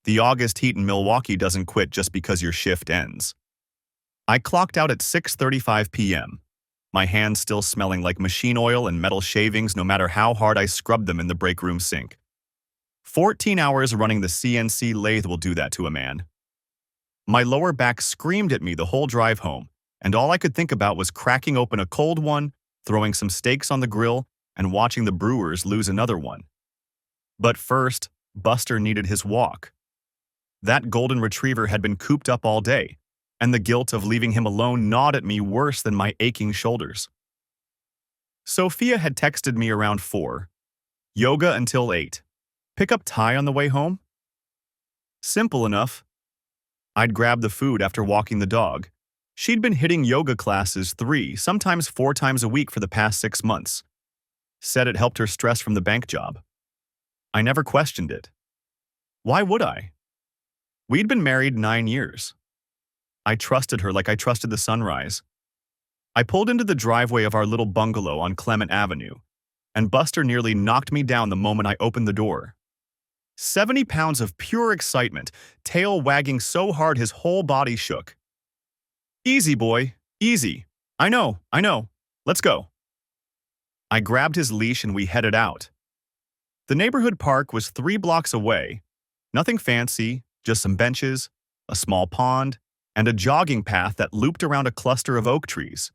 The August heat in Milwaukee doesn't quit just because your shift ends. I clocked out at 6:35 p.m., my hands still smelling like machine oil and metal shavings no matter how hard I scrubbed them in the break room sink. 14 hours running the CNC lathe will do that to a man. My lower back screamed at me the whole drive home, and all I could think about was cracking open a cold one, throwing some steaks on the grill, and watching the Brewers lose another one. But first, Buster needed his walk. That golden retriever had been cooped up all day, and the guilt of leaving him alone gnawed at me worse than my aching shoulders. Sophia had texted me around 4. Yoga until 8. Pick up Ty on the way home? Simple enough. I'd grab the food after walking the dog. She'd been hitting yoga classes 3, sometimes 4 times a week for the past 6 months. Said it helped her stress from the bank job. I never questioned it. Why would I? We'd been married 9 years. I trusted her like I trusted the sunrise. I pulled into the driveway of our little bungalow on Clement Avenue, and Buster nearly knocked me down the moment I opened the door. 70 pounds of pure excitement, tail wagging so hard his whole body shook. Easy, boy, easy. I know. Let's go. I grabbed his leash and we headed out. The neighborhood park was 3 blocks away. Nothing fancy, just some benches, a small pond, and a jogging path that looped around a cluster of oak trees.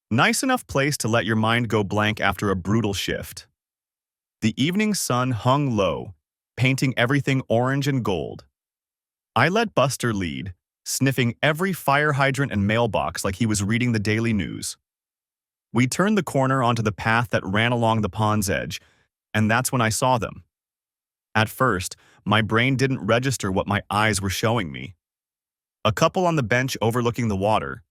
Nice enough place to let your mind go blank after a brutal shift. The evening sun hung low, painting everything orange and gold. I let Buster lead, sniffing every fire hydrant and mailbox like he was reading the daily news. We turned the corner onto the path that ran along the pond's edge, and that's when I saw them. At first, my brain didn't register what my eyes were showing me. A couple on the bench overlooking the water.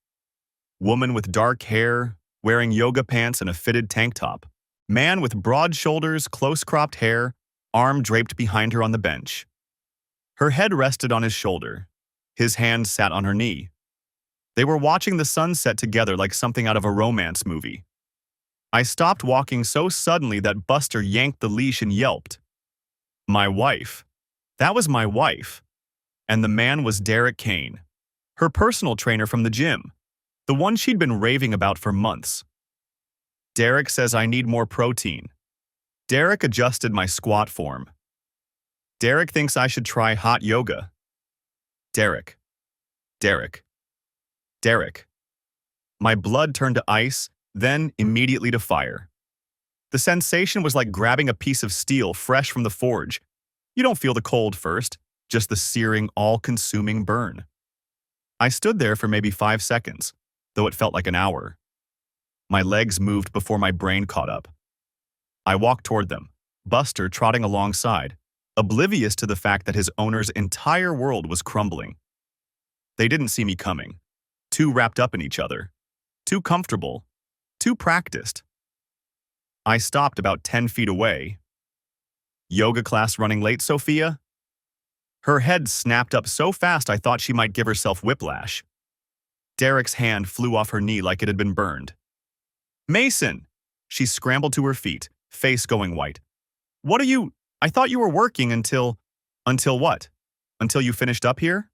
Woman with dark hair, wearing yoga pants and a fitted tank top. Man with broad shoulders, close-cropped hair, arm draped behind her on the bench. Her head rested on his shoulder. His hand sat on her knee. They were watching the sunset together like something out of a romance movie. I stopped walking so suddenly that Buster yanked the leash and yelped. My wife. That was my wife. And the man was Derek Kane, her personal trainer from the gym, the one she'd been raving about for months. Derek says I need more protein. Derek adjusted my squat form. Derek thinks I should try hot yoga. Derek. My blood turned to ice, then immediately to fire. The sensation was like grabbing a piece of steel fresh from the forge. You don't feel the cold first, just the searing, all-consuming burn. I stood there for maybe 5 seconds, though it felt like an hour. My legs moved before my brain caught up. I walked toward them, Buster trotting alongside, oblivious to the fact that his owner's entire world was crumbling. They didn't see me coming. Too wrapped up in each other. Too comfortable. Too practiced. I stopped about 10 feet away. Yoga class running late, Sophia? Her head snapped up so fast I thought she might give herself whiplash. Derek's hand flew off her knee like it had been burned. Mason! She scrambled to her feet, face going white. What are you? I thought you were working until what? Until you finished up here?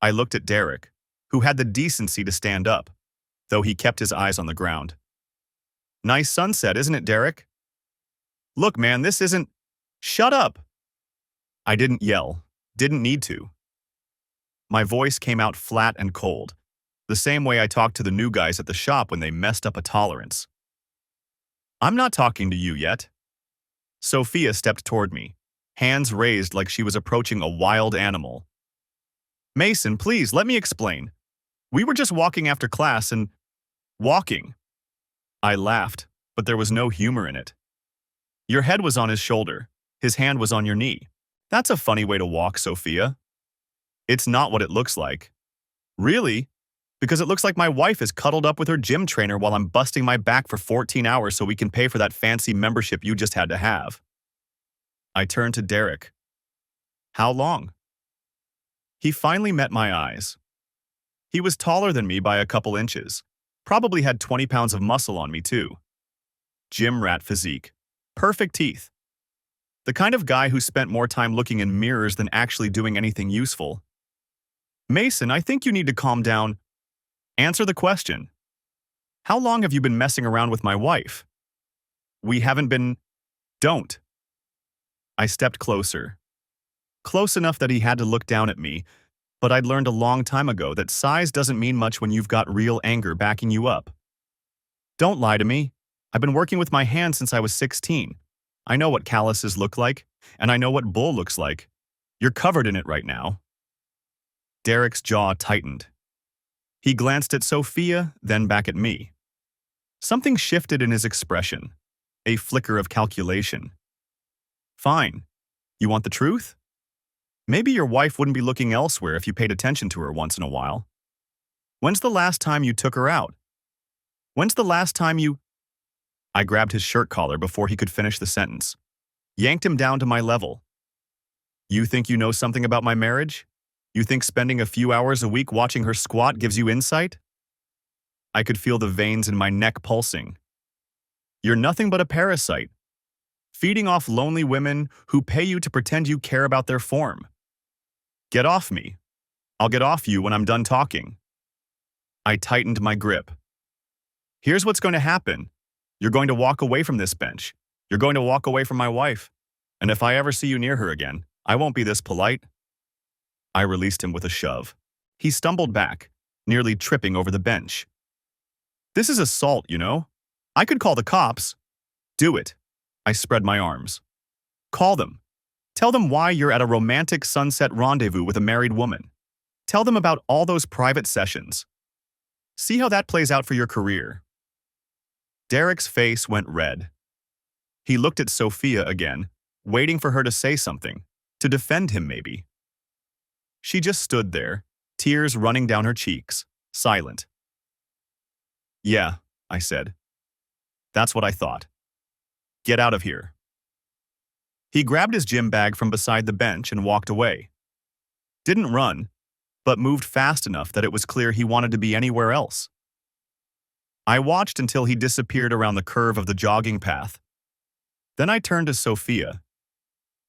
I looked at Derek, who had the decency to stand up, though he kept his eyes on the ground. Nice sunset, isn't it, Derek? Look, man, this isn't... Shut up! I didn't yell, didn't need to. My voice came out flat and cold, the same way I talked to the new guys at the shop when they messed up a tolerance. I'm not talking to you yet. Sophia stepped toward me, hands raised like she was approaching a wild animal. Mason, please, let me explain. We were just walking after class and... Walking. I laughed, but there was no humor in it. Your head was on his shoulder. His hand was on your knee. That's a funny way to walk, Sophia. It's not what it looks like. Really? Because it looks like my wife is cuddled up with her gym trainer while I'm busting my back for 14 hours so we can pay for that fancy membership you just had to have. I turned to Derek. How long? He finally met my eyes. He was taller than me by a couple inches. Probably had 20 pounds of muscle on me, too. Gym rat physique. Perfect teeth. The kind of guy who spent more time looking in mirrors than actually doing anything useful. Mason, I think you need to calm down. Answer the question. How long have you been messing around with my wife? We haven't been. Don't. I stepped closer. Close enough that he had to look down at me, but I'd learned a long time ago that size doesn't mean much when you've got real anger backing you up. Don't lie to me. I've been working with my hands since I was 16. I know what calluses look like, and I know what bull looks like. You're covered in it right now. Derek's jaw tightened. He glanced at Sophia, then back at me. Something shifted in his expression, a flicker of calculation. Fine. You want the truth? Maybe your wife wouldn't be looking elsewhere if you paid attention to her once in a while. When's the last time you took her out? When's the last time you... I grabbed his shirt collar before he could finish the sentence. Yanked him down to my level. You think you know something about my marriage? You think spending a few hours a week watching her squat gives you insight? I could feel the veins in my neck pulsing. You're nothing but a parasite, feeding off lonely women who pay you to pretend you care about their form. Get off me. I'll get off you when I'm done talking. I tightened my grip. Here's what's going to happen. You're going to walk away from this bench. You're going to walk away from my wife. And if I ever see you near her again, I won't be this polite. I released him with a shove. He stumbled back, nearly tripping over the bench. This is assault, you know? I could call the cops. Do it. I spread my arms. Call them. Tell them why you're at a romantic sunset rendezvous with a married woman. Tell them about all those private sessions. See how that plays out for your career. Derek's face went red. He looked at Sophia again, waiting for her to say something, to defend him maybe. She just stood there, tears running down her cheeks, silent. Yeah, I said. That's what I thought. Get out of here. He grabbed his gym bag from beside the bench and walked away. Didn't run, but moved fast enough that it was clear he wanted to be anywhere else. I watched until he disappeared around the curve of the jogging path. Then I turned to Sophia.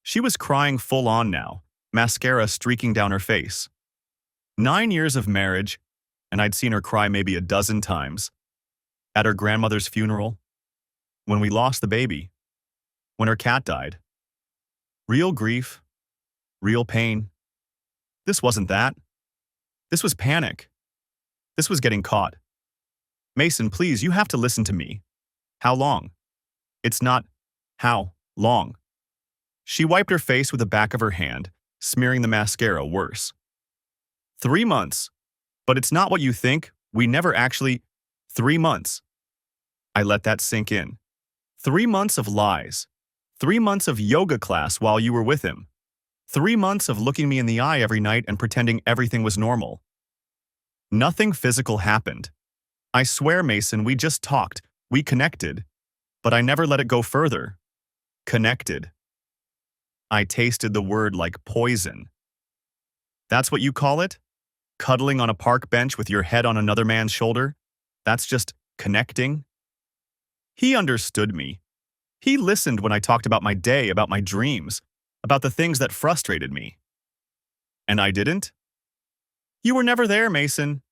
She was crying full on now, mascara streaking down her face. 9 years of marriage, and I'd seen her cry maybe a dozen times. At her grandmother's funeral, when we lost the baby, when her cat died. Real grief, real pain. This wasn't that. This was panic. This was getting caught. Mason, please, you have to listen to me. How long? It's not how long. She wiped her face with the back of her hand, smearing the mascara worse. 3 months. But it's not what you think. We never actually... 3 months. I let that sink in. 3 months of lies. 3 months of yoga class while you were with him. 3 months of looking me in the eye every night and pretending everything was normal. Nothing physical happened. I swear, Mason, we just talked. We connected. But I never let it go further. Connected. I tasted the word like poison. That's what you call it? Cuddling on a park bench with your head on another man's shoulder? That's just connecting? He understood me. He listened when I talked about my day, about my dreams, about the things that frustrated me. And I didn't? You were never there, Mason.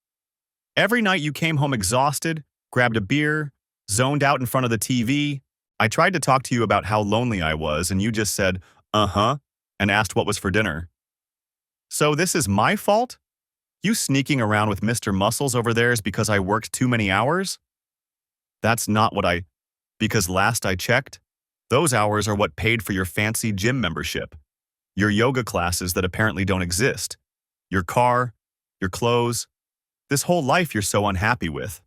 Every night you came home exhausted, grabbed a beer, zoned out in front of the TV. I tried to talk to you about how lonely I was, and you just said, uh-huh, and asked what was for dinner. So this is my fault? You sneaking around with Mr. Muscles over there is because I worked too many hours? That's not what because last I checked, those hours are what paid for your fancy gym membership, your yoga classes that apparently don't exist, your car, your clothes, this whole life you're so unhappy with.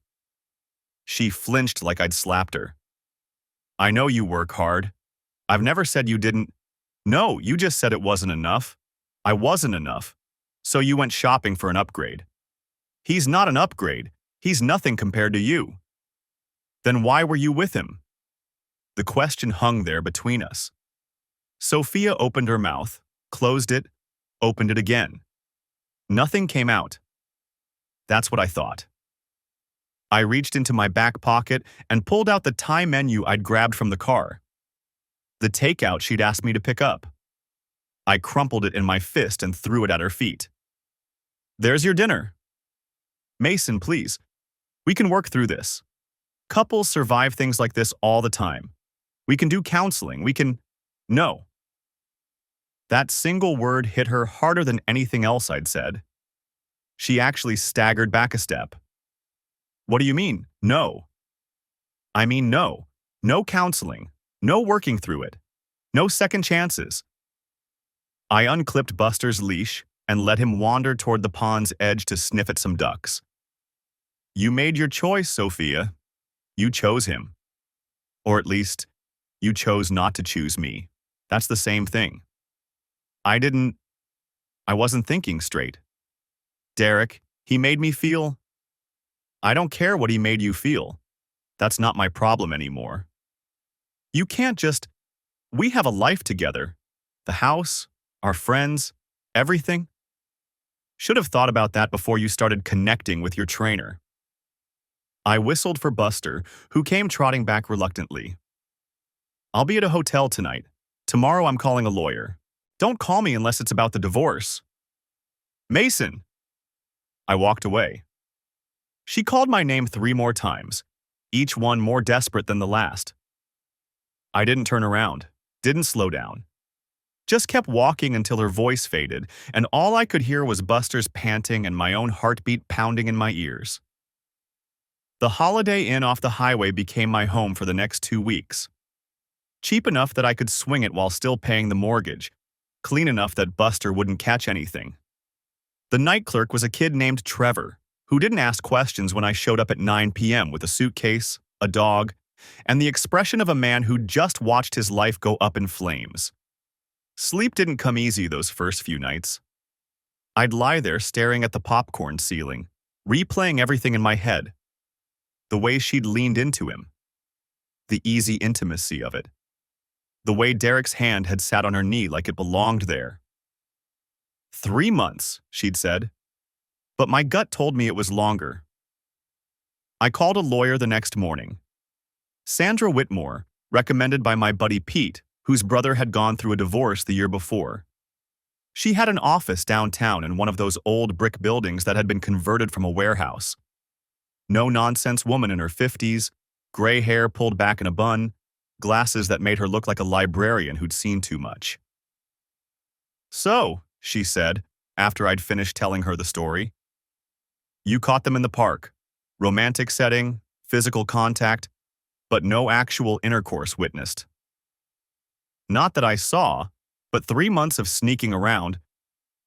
She flinched like I'd slapped her. I know you work hard. I've never said you didn't. No, you just said it wasn't enough. I wasn't enough. So you went shopping for an upgrade. He's not an upgrade. He's nothing compared to you. Then why were you with him? The question hung there between us. Sophia opened her mouth, closed it, opened it again. Nothing came out. That's what I thought. I reached into my back pocket and pulled out the Thai menu I'd grabbed from the car. The takeout she'd asked me to pick up. I crumpled it in my fist and threw it at her feet. There's your dinner. Mason, please. We can work through this. Couples survive things like this all the time. We can do counseling. We can... No. That single word hit her harder than anything else I'd said. She actually staggered back a step. What do you mean, no? I mean no. No counseling. No working through it. No second chances. I unclipped Buster's leash and let him wander toward the pond's edge to sniff at some ducks. You made your choice, Sophia. You chose him. Or at least, you chose not to choose me. That's the same thing. I wasn't thinking straight. Derek, he made me feel... I don't care what he made you feel. That's not my problem anymore. You can't just... We have a life together. The house, our friends, everything. Should have thought about that before you started connecting with your trainer. I whistled for Buster, who came trotting back reluctantly. I'll be at a hotel tonight. Tomorrow I'm calling a lawyer. Don't call me unless it's about the divorce. Mason! I walked away. She called my name 3 more times, each one more desperate than the last. I didn't turn around, didn't slow down. Just kept walking until her voice faded, and all I could hear was Buster's panting and my own heartbeat pounding in my ears. The Holiday Inn off the highway became my home for the next 2 weeks. Cheap enough that I could swing it while still paying the mortgage, clean enough that Buster wouldn't catch anything. The night clerk was a kid named Trevor, who didn't ask questions when I showed up at 9 p.m. with a suitcase, a dog, and the expression of a man who'd just watched his life go up in flames. Sleep didn't come easy those first few nights. I'd lie there staring at the popcorn ceiling, replaying everything in my head. The way she'd leaned into him. The easy intimacy of it. The way Derek's hand had sat on her knee like it belonged there. 3 months, she'd said. But my gut told me it was longer. I called a lawyer the next morning. Sandra Whitmore, recommended by my buddy Pete, whose brother had gone through a divorce the year before. She had an office downtown in one of those old brick buildings that had been converted from a warehouse. No-nonsense woman in her 50s, gray hair pulled back in a bun, glasses that made her look like a librarian who'd seen too much. So, she said, after I'd finished telling her the story, you caught them in the park. Romantic setting, physical contact, but no actual intercourse witnessed. Not that I saw, but 3 months of sneaking around.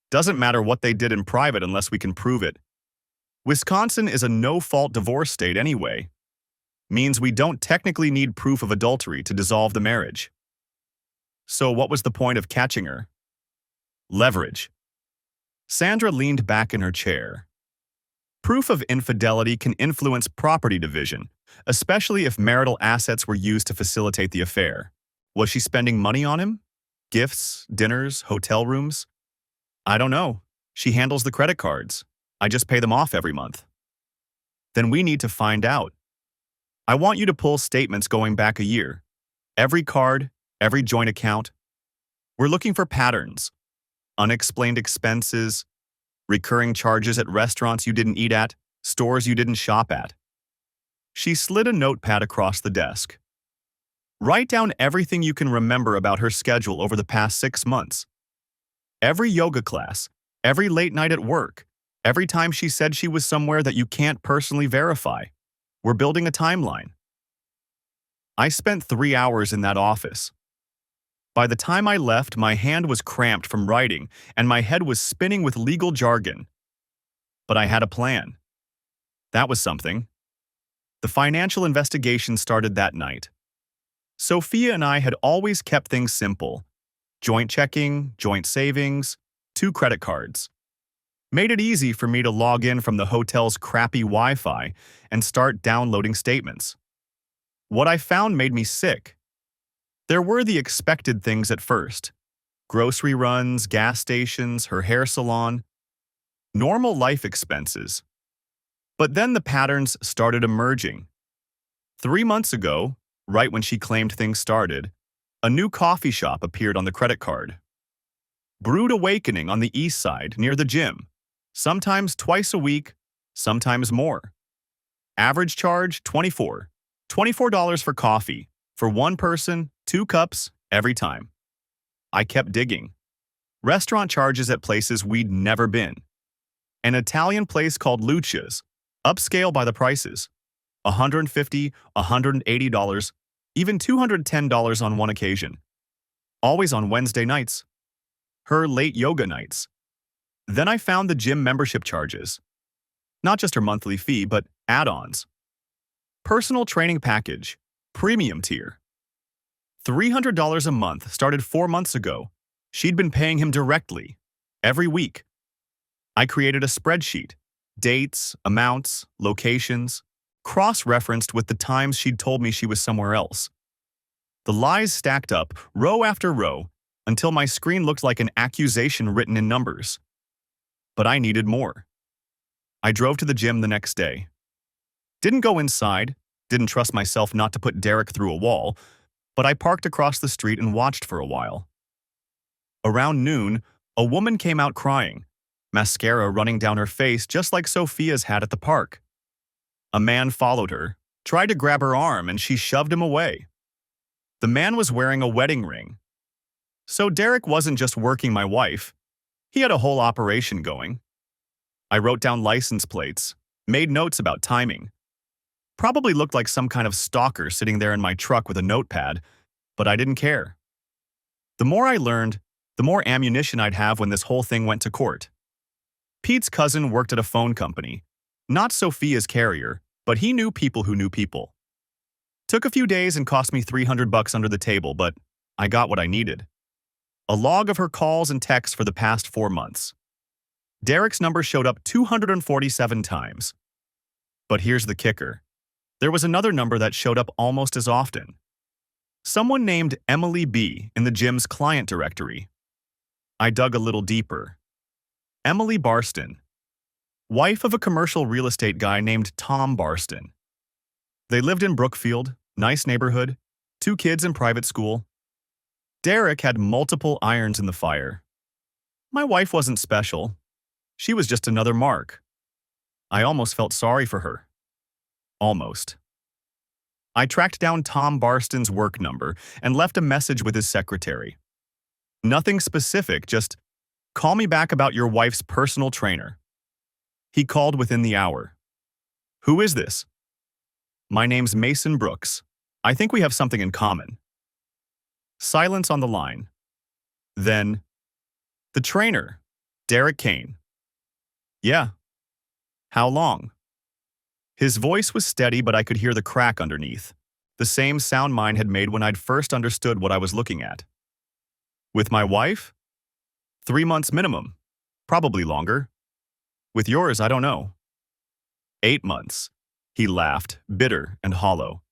Doesn't matter what they did in private unless we can prove it. Wisconsin is a no-fault divorce state anyway. Means we don't technically need proof of adultery to dissolve the marriage. So what was the point of catching her? Leverage. Sandra leaned back in her chair. Proof of infidelity can influence property division, especially if marital assets were used to facilitate the affair. Was she spending money on him? Gifts, dinners, hotel rooms? I don't know. She handles the credit cards. I just pay them off every month. Then we need to find out. I want you to pull statements going back a year. Every card, every joint account. We're looking for patterns. Unexplained expenses, recurring charges at restaurants you didn't eat at, stores you didn't shop at. She slid a notepad across the desk. Write down everything you can remember about her schedule over the past 6 months. Every yoga class, every late night at work, every time she said she was somewhere that you can't personally verify. We're building a timeline. I spent 3 hours in that office. By the time I left, my hand was cramped from writing and my head was spinning with legal jargon. But I had a plan. That was something. The financial investigation started that night. Sophia and I had always kept things simple. Joint checking, joint savings, 2 credit cards. Made it easy for me to log in from the hotel's crappy Wi-Fi and start downloading statements. What I found made me sick. There were the expected things at first. Grocery runs, gas stations, her hair salon. Normal life expenses. But then the patterns started emerging. 3 months ago, right when she claimed things started, A new coffee shop appeared on the credit card. Brewed Awakening on the east side near the gym. Sometimes twice a week, sometimes more. Average charge, $24 for coffee. For one person, 2 cups, every time. I kept digging. Restaurant charges at places we'd never been. An Italian place called Lucia's, upscale by the prices. $150, $180, even $210 on one occasion. Always on Wednesday nights. Her late yoga nights. Then I found the gym membership charges. Not just her monthly fee, but add-ons. Personal training package, premium tier. $300 a month started 4 months ago. She'd been paying him directly, every week. I created a spreadsheet, dates, amounts, locations, cross-referenced with the times she'd told me she was somewhere else. The lies stacked up, row after row, until my screen looked like an accusation written in numbers. But I needed more. I drove to the gym the next day. Didn't go inside, didn't trust myself not to put Derek through a wall, but I parked across the street and watched for a while. Around noon, a woman came out crying, mascara running down her face just like Sophia's had at the park. A man followed her, tried to grab her arm, and she shoved him away. The man was wearing a wedding ring. So Derek wasn't just working my wife. He had a whole operation going. I wrote down license plates, made notes about timing. Probably looked like some kind of stalker sitting there in my truck with a notepad, but I didn't care. The more I learned, the more ammunition I'd have when this whole thing went to court. Pete's cousin worked at a phone company, not Sophia's carrier, but he knew people who knew people. Took a few days and cost me $300 under the table, but I got what I needed. A log of her calls and texts for the past 4 months. Derek's number showed up 247 times. But here's the kicker. There was another number that showed up almost as often. Someone named Emily B. in the gym's client directory. I dug a little deeper. Emily Barston, wife of a commercial real estate guy named Tom Barston. They lived in Brookfield, nice neighborhood, 2 kids in private school. Derek had multiple irons in the fire. My wife wasn't special. She was just another mark. I almost felt sorry for her. Almost. I tracked down Tom Barston's work number and left a message with his secretary. Nothing specific, just, "Call me back about your wife's personal trainer." He called within the hour. "Who is this?" "My name's Mason Brooks. I think we have something in common." Silence on the line. Then, "The trainer, Derek Kane." "Yeah." "How long?" His voice was steady, but I could hear the crack underneath. The same sound mine had made when I'd first understood what I was looking at. "With my wife? 3 months minimum. Probably longer. With yours, I don't know." 8 months. He laughed, bitter and hollow.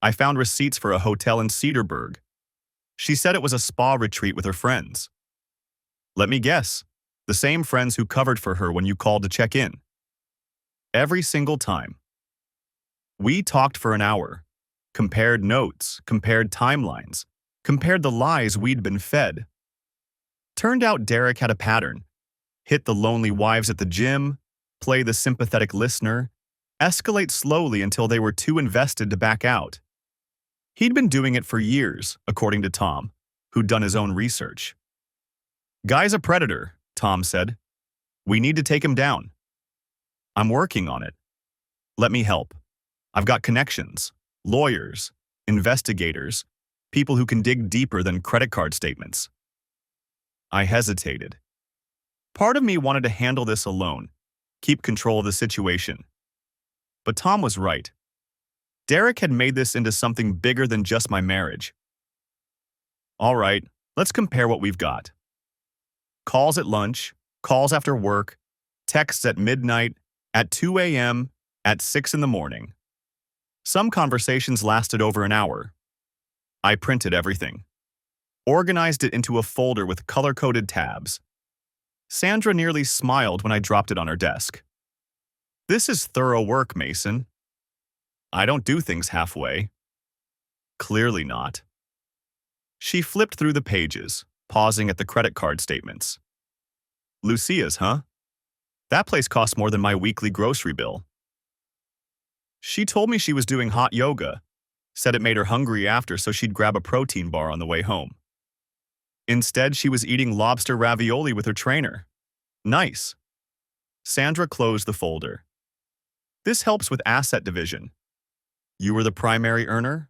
"I found receipts for a hotel in Cedarburg. She said it was a spa retreat with her friends." "Let me guess. The same friends who covered for her when you called to check in." "Every single time." We talked for an hour. Compared notes, compared timelines, compared the lies we'd been fed. Turned out Derek had a pattern. Hit the lonely wives at the gym, play the sympathetic listener, escalate slowly until they were too invested to back out. He'd been doing it for years, according to Tom, who'd done his own research. "Guy's a predator," Tom said. "We need to take him down." "I'm working on it." "Let me help. I've got connections, lawyers, investigators, people who can dig deeper than credit card statements." I hesitated. Part of me wanted to handle this alone, keep control of the situation. But Tom was right. Derek had made this into something bigger than just my marriage. "All right, let's compare what we've got." Calls at lunch, calls after work, texts at midnight, at 2 a.m., at 6 in the morning. Some conversations lasted over an hour. I printed everything. Organized it into a folder with color-coded tabs. Sandra nearly smiled when I dropped it on her desk. "This is thorough work, Mason." "I don't do things halfway." "Clearly not." She flipped through the pages, pausing at the credit card statements. Lucia's, huh? That place costs more than my weekly grocery bill. She told me she was doing hot yoga, said it made her hungry after, so she'd grab a protein bar on the way home. Instead, she was eating lobster ravioli with her trainer. Nice. Sandra closed the folder. This helps with asset division. You were the primary earner?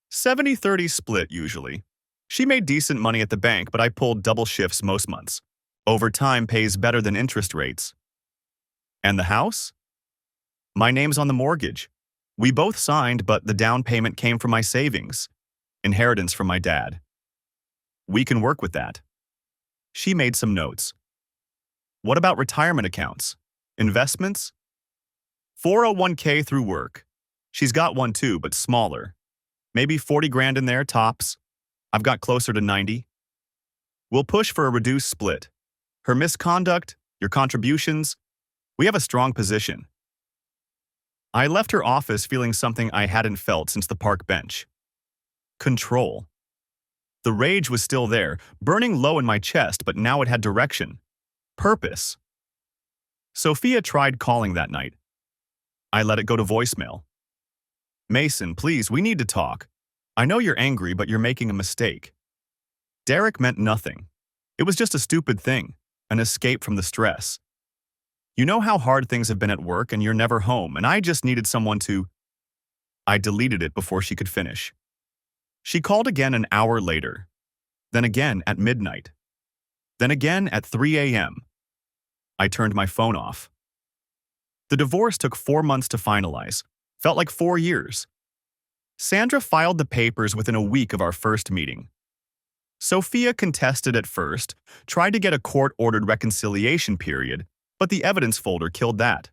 70-30 split, usually. She made decent money at the bank, but I pulled double shifts most months. Overtime pays better than interest rates. And the house? My name's on the mortgage. We both signed, but the down payment came from my savings. Inheritance from my dad. We can work with that. She made some notes. What about retirement accounts? Investments? 401k through work. She's got one too, but smaller. Maybe 40 grand in there, tops. I've got closer to 90. We'll push for a reduced split. Her misconduct, your contributions, we have a strong position. I left her office feeling something I hadn't felt since the park bench. Control. The rage was still there, burning low in my chest, but now it had direction. Purpose. Sophia tried calling that night. I let it go to voicemail. Mason, please, we need to talk. I know you're angry, but you're making a mistake. Derek meant nothing. It was just a stupid thing, an escape from the stress. You know how hard things have been at work and you're never home, and I just needed someone to... I deleted it before she could finish. She called again an hour later, then again at midnight, then again at 3 a.m. I turned my phone off. The divorce took 4 months to finalize. Felt like 4 years. Sandra filed the papers within a week of our first meeting. Sophia contested at first, tried to get a court-ordered reconciliation period, but the evidence folder killed that.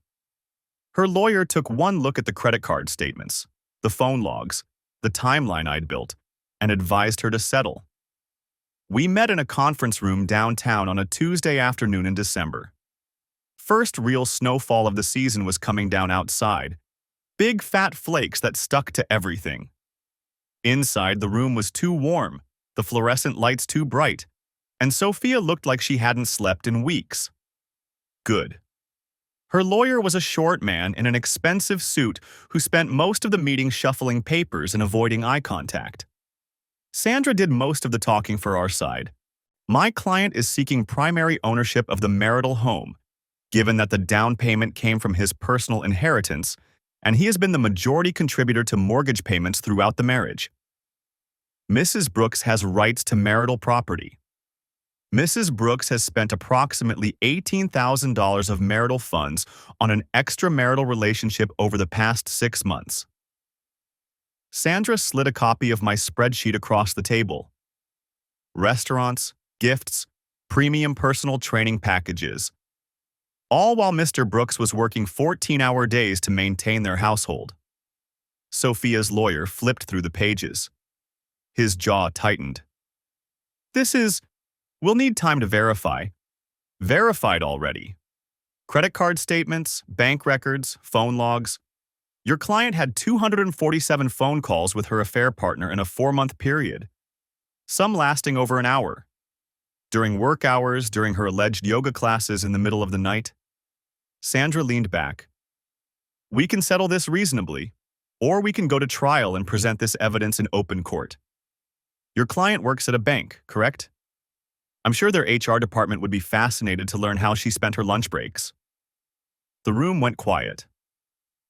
Her lawyer took one look at the credit card statements, the phone logs, the timeline I'd built, and advised her to settle. We met in a conference room downtown on a Tuesday afternoon in December. First real snowfall of the season was coming down outside, big fat flakes that stuck to everything. Inside, the room was too warm, the fluorescent lights too bright, and Sophia looked like she hadn't slept in weeks. Good. Her lawyer was a short man in an expensive suit who spent most of the meeting shuffling papers and avoiding eye contact. Sandra did most of the talking for our side. My client is seeking primary ownership of the marital home, given that the down payment came from his personal inheritance, and he has been the majority contributor to mortgage payments throughout the marriage. Mrs. Brooks has rights to marital property. Mrs. Brooks has spent approximately $18,000 of marital funds on an extramarital relationship over the past 6 months. Sandra slid a copy of my spreadsheet across the table. Restaurants, gifts, premium personal training packages. All while Mr. Brooks was working 14-hour days to maintain their household. Sophia's lawyer flipped through the pages. His jaw tightened. We'll need time to verify. Verified already. Credit card statements, bank records, phone logs. Your client had 247 phone calls with her affair partner in a 4-month period, some lasting over an hour. During work hours, during her alleged yoga classes in the middle of the night. Sandra leaned back. We can settle this reasonably, or we can go to trial and present this evidence in open court. Your client works at a bank, correct? I'm sure their HR department would be fascinated to learn how she spent her lunch breaks. The room went quiet.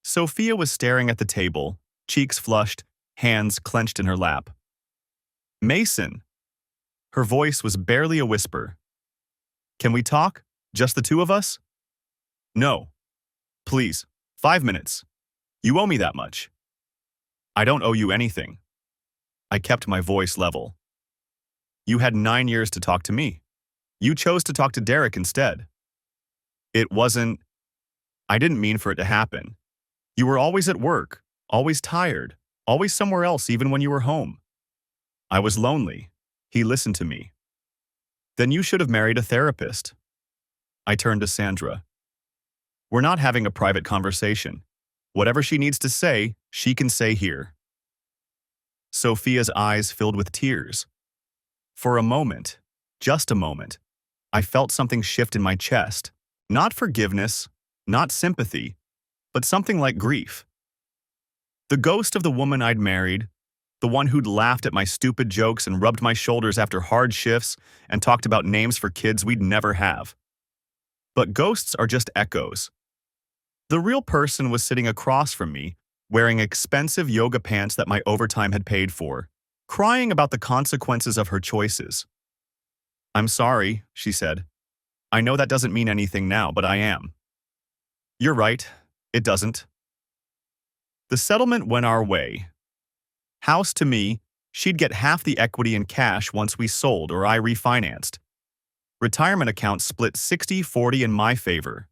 Sophia was staring at the table, cheeks flushed, hands clenched in her lap. Mason. Her voice was barely a whisper. Can we talk? Just the two of us? No. Please, 5 minutes. You owe me that much. I don't owe you anything. I kept my voice level. You had 9 years to talk to me. You chose to talk to Derek instead. It wasn't... I didn't mean for it to happen. You were always at work, always tired, always somewhere else even when you were home. I was lonely. He listened to me. Then you should have married a therapist. I turned to Sandra. We're not having a private conversation. Whatever she needs to say, she can say here. Sophia's eyes filled with tears. For a moment, just a moment, I felt something shift in my chest. Not forgiveness, not sympathy, but something like grief. The ghost of the woman I'd married, the one who'd laughed at my stupid jokes and rubbed my shoulders after hard shifts and talked about names for kids we'd never have. But ghosts are just echoes. The real person was sitting across from me, wearing expensive yoga pants that my overtime had paid for, crying about the consequences of her choices. "I'm sorry," she said. "I know that doesn't mean anything now, but I am." "You're right, it doesn't." The settlement went our way. House to me, she'd get half the equity in cash once we sold or I refinanced. Retirement account split 60-40 in my favor.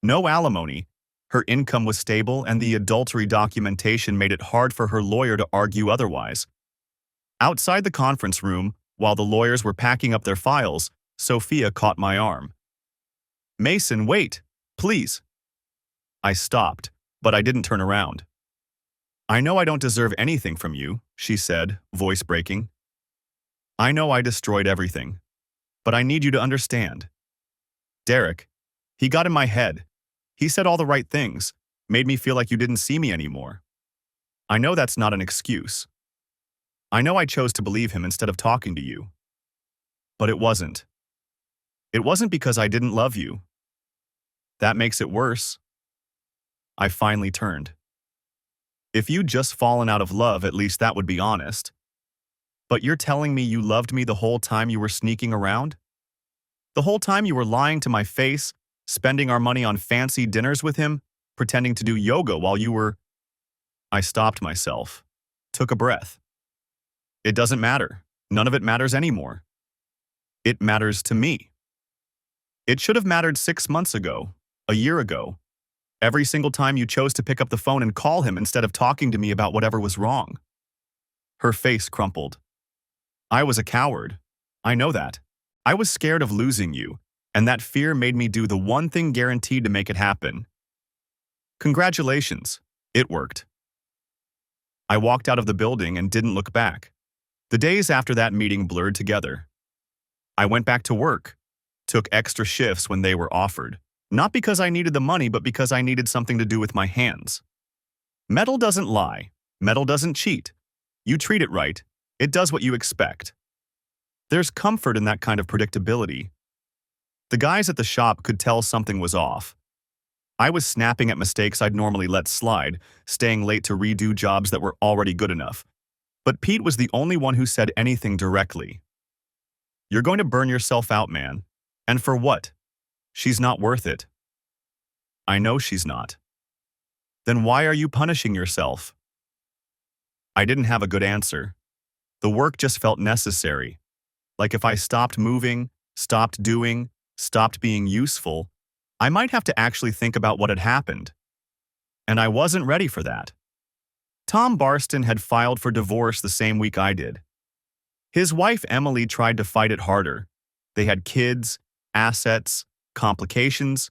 No alimony, her income was stable, and the adultery documentation made it hard for her lawyer to argue otherwise. Outside the conference room, while the lawyers were packing up their files, Sophia caught my arm. "Mason, wait, please." I stopped, but I didn't turn around. "I know I don't deserve anything from you," she said, voice breaking. "I know I destroyed everything. But I need you to understand. Derek, he got in my head. He said all the right things, made me feel like you didn't see me anymore. I know that's not an excuse. I know I chose to believe him instead of talking to you. But it wasn't. It wasn't because I didn't love you. That makes it worse." I finally turned. "If you'd just fallen out of love, at least that would be honest. But you're telling me you loved me the whole time you were sneaking around? The whole time you were lying to my face, spending our money on fancy dinners with him, pretending to do yoga while you were—" I stopped myself, took a breath. "It doesn't matter. None of it matters anymore. It matters to me. It should have mattered 6 months ago, a year ago. Every single time you chose to pick up the phone and call him instead of talking to me about whatever was wrong." Her face crumpled. "I was a coward. I know that. I was scared of losing you, and that fear made me do the one thing guaranteed to make it happen. Congratulations. It worked." I walked out of the building and didn't look back. The days after that meeting blurred together. I went back to work, took extra shifts when they were offered, not because I needed the money, but because I needed something to do with my hands. Metal doesn't lie. Metal doesn't cheat. You treat it right, it does what you expect. There's comfort in that kind of predictability. The guys at the shop could tell something was off. I was snapping at mistakes I'd normally let slide, staying late to redo jobs that were already good enough. But Pete was the only one who said anything directly. "You're going to burn yourself out, man. And for what? She's not worth it." "I know she's not." "Then why are you punishing yourself?" I didn't have a good answer. The work just felt necessary. Like if I stopped moving, stopped doing, stopped being useful, I might have to actually think about what had happened. And I wasn't ready for that. Tom Barston had filed for divorce the same week I did. His wife Emily tried to fight it harder. They had kids, assets, complications,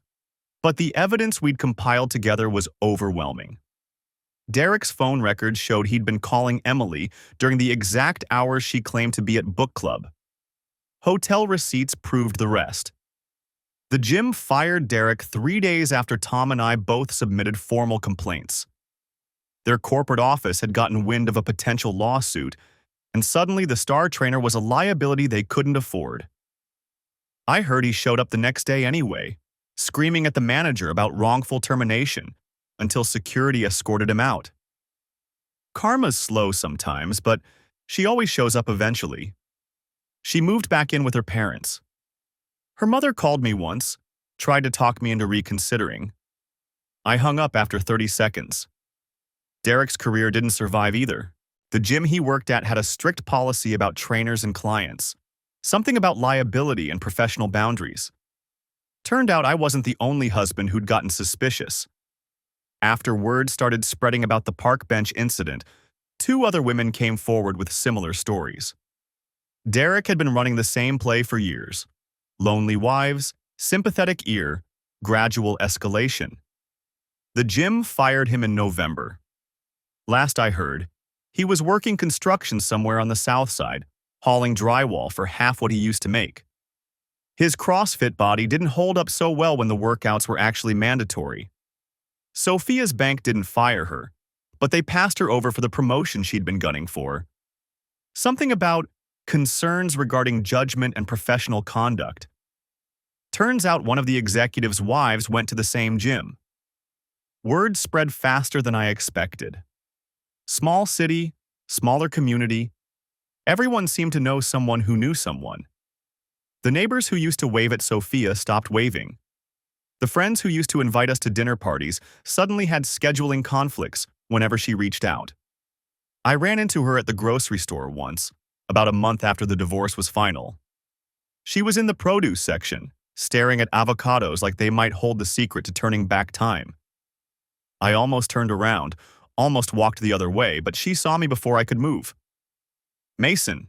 but the evidence we'd compiled together was overwhelming. Derek's phone records showed he'd been calling Emily during the exact hours she claimed to be at book club. Hotel receipts proved the rest. The gym fired Derek 3 days after Tom and I both submitted formal complaints. Their corporate office had gotten wind of a potential lawsuit, and suddenly the star trainer was a liability they couldn't afford. I heard he showed up the next day anyway, screaming at the manager about wrongful termination, until security escorted him out. Karma's slow sometimes, but she always shows up eventually. She moved back in with her parents. Her mother called me once, tried to talk me into reconsidering. I hung up after 30 seconds. Derek's career didn't survive either. The gym he worked at had a strict policy about trainers and clients, something about liability and professional boundaries. Turned out I wasn't the only husband who'd gotten suspicious. After word started spreading about the park bench incident, 2 other women came forward with similar stories. Derek had been running the same play for years. Lonely wives, sympathetic ear, gradual escalation. The gym fired him in November. Last I heard, He was working construction somewhere on the south side, hauling drywall for half what he used to make. His CrossFit body didn't hold up so well when the workouts were actually mandatory. Sophia's bank didn't fire her, but they passed her over for the promotion she'd been gunning for. Something about concerns regarding judgment and professional conduct. Turns out one of the executive's wives went to the same gym. Word spread faster than I expected. Small city, smaller community. Everyone seemed to know someone who knew someone. The neighbors who used to wave at Sophia stopped waving. The friends who used to invite us to dinner parties suddenly had scheduling conflicts whenever she reached out. I ran into her at the grocery store once, about a month after the divorce was final. She was in the produce section, staring at avocados like they might hold the secret to turning back time. I almost turned around, almost walked the other way, but she saw me before I could move. "Mason."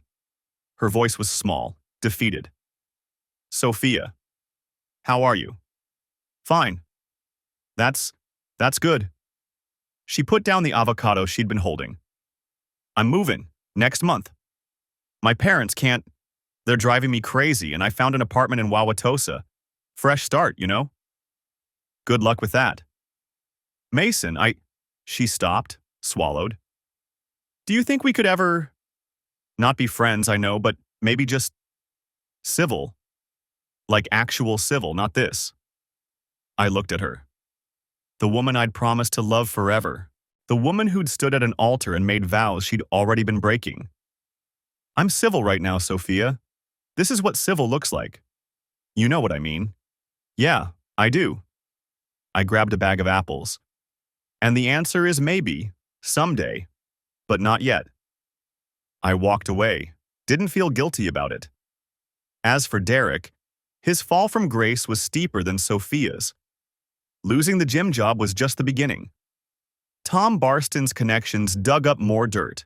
Her voice was small, defeated. "Sophia. How are you?" "Fine." That's good." She put down the avocado she'd been holding. "I'm moving, next month. My parents can't. They're driving me crazy, and I found an apartment in Wauwatosa. Fresh start, you know?" "Good luck with that." "Mason, She stopped, swallowed. "Do you think we could ever, not be friends, I know, but maybe just civil? Like actual civil, not this." I looked at her. The woman I'd promised to love forever. The woman who'd stood at an altar and made vows she'd already been breaking. "I'm civil right now, Sophia. This is what civil looks like. You know what I mean." "Yeah, I do." I grabbed a bag of apples. "And the answer is maybe, someday, but not yet." I walked away, didn't feel guilty about it. As for Derek, his fall from grace was steeper than Sophia's. Losing the gym job was just the beginning. Tom Barston's connections dug up more dirt.